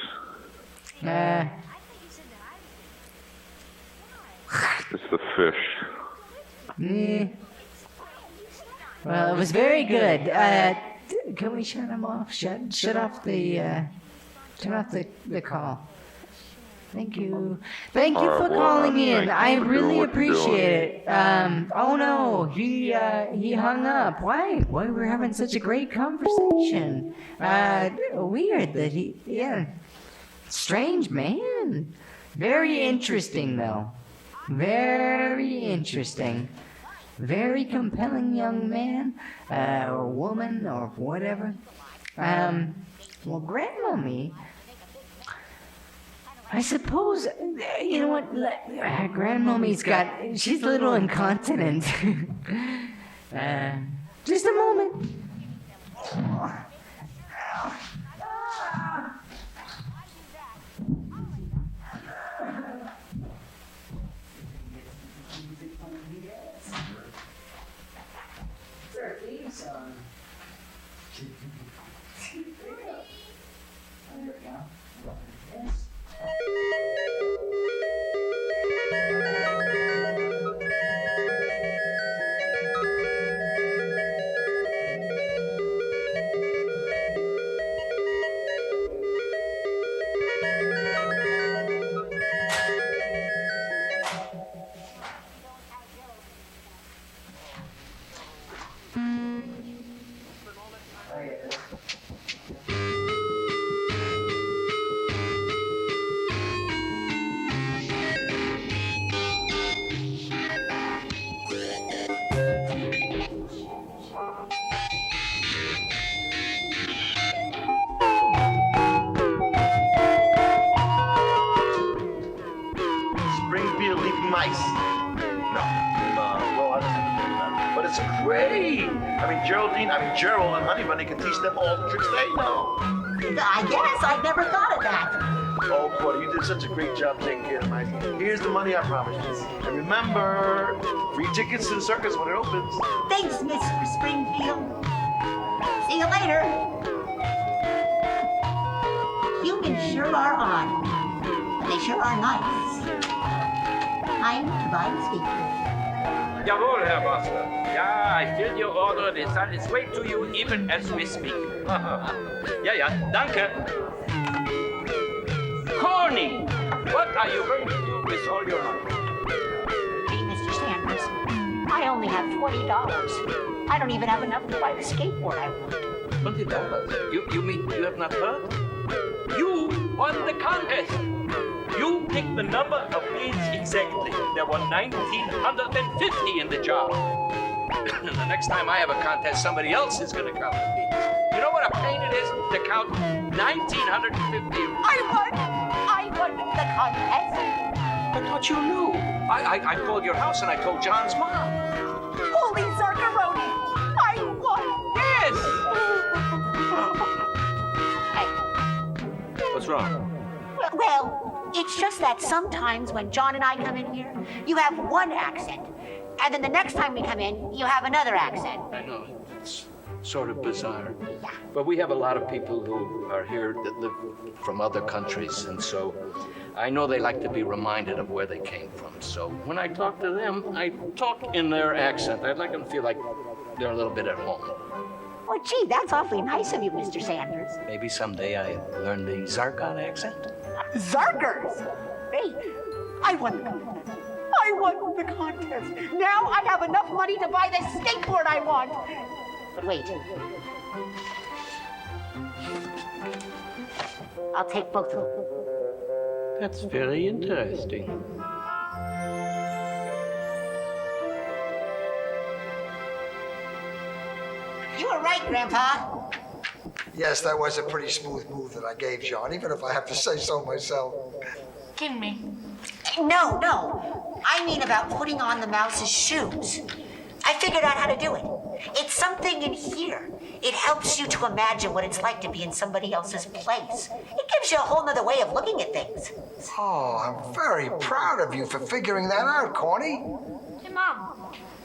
It's the fish. Well, it was very good. Can we shut him off? Shut off the Turn off the call. Thank you. Thank you for Alright, well, calling in. thank I you for doing really what you're appreciate doing. it. Oh no, he hung up. Why? Why we're having such a great conversation? Weird that strange man. Very interesting though. Very interesting. Very compelling young man, or woman, or whatever. Well, Grandmommy, I suppose, you know what, Grandmommy's she's a little incontinent. Just a moment. Springfield leaping mice. No. Well, I don't think that. But it's great. Gerald and Honey Bunny can teach them all the tricks they know. I guess I'd never thought of that. Oh, Porter, you did such a great job taking care of mice. Here's the money I promised you. And remember, free tickets to the circus when it opens. Thanks, Mr. Springfield. See you later. Humans sure are odd. They sure are nice. I'm Tobias Speaker. Jawohl, Herr Master. Ja, I fill your order and it's on its way to you even as we speak. Ja, danke. Corny, what are you going to do with all your money? Hey, Mr. Sanders, I only have $20. I don't even have enough to buy the skateboard I want. $20? You mean you have not heard? You won the contest. You picked the number of beads exactly. There were 1,950 in the jar. The next time I have a contest, somebody else is going to count the beads. You know what a pain it is to count 1,950? I won the contest. I thought you knew. I called your house and I told John's mom. Holy Zarkaroni! I won! Yes! What's wrong? Well, it's just that sometimes when John and I come in here, you have one accent. And then the next time we come in, you have another accent. I know. It's sort of bizarre. Yeah. But we have a lot of people who are here that live from other countries, and so I know they like to be reminded of where they came from. So when I talk to them, I talk in their accent. I'd like them to feel like they're a little bit at home. Well, gee, that's awfully nice of you, Mr. Sanders. Maybe someday I learn the Zargon accent. Zargers! Hey, I won the contest. I won the contest. Now I have enough money to buy the skateboard I want. But wait. I'll take both of them. That's very interesting. You were right, Grandpa. Yes, that was a pretty smooth move that I gave John, even if I have to say so myself. Give me. No. I mean about putting on the mouse's shoes. I figured out how to do it. It's something in here. It helps you to imagine what it's like to be in somebody else's place. It gives you a whole nother way of looking at things. Oh, I'm very proud of you for figuring that out, Corny. Hey, Mom.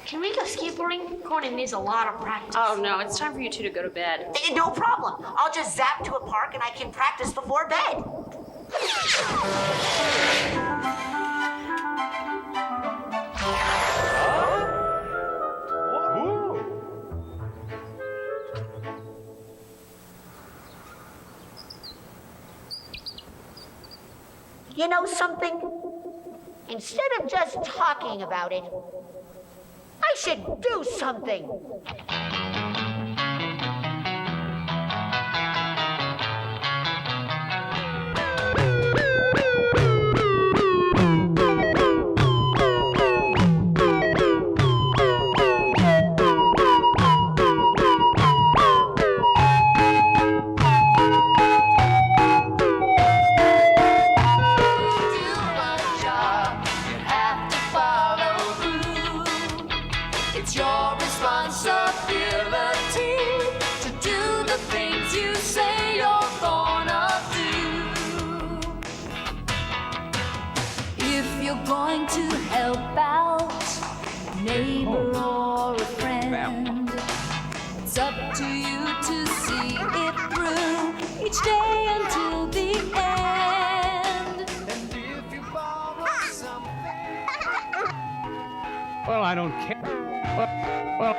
Can we go skateboarding? Corny needs a lot of practice. Oh, no, it's time for you two to go to bed. No problem. I'll just zap to a park and I can practice before bed. You know something? Instead of just talking about it, I should do something. It's your responsibility to do the things you say you're gonna do. If you're going to help out a neighbor or a friend, it's up to you to see it through each day until the end. And if you borrow something, Well, I don't care. Well,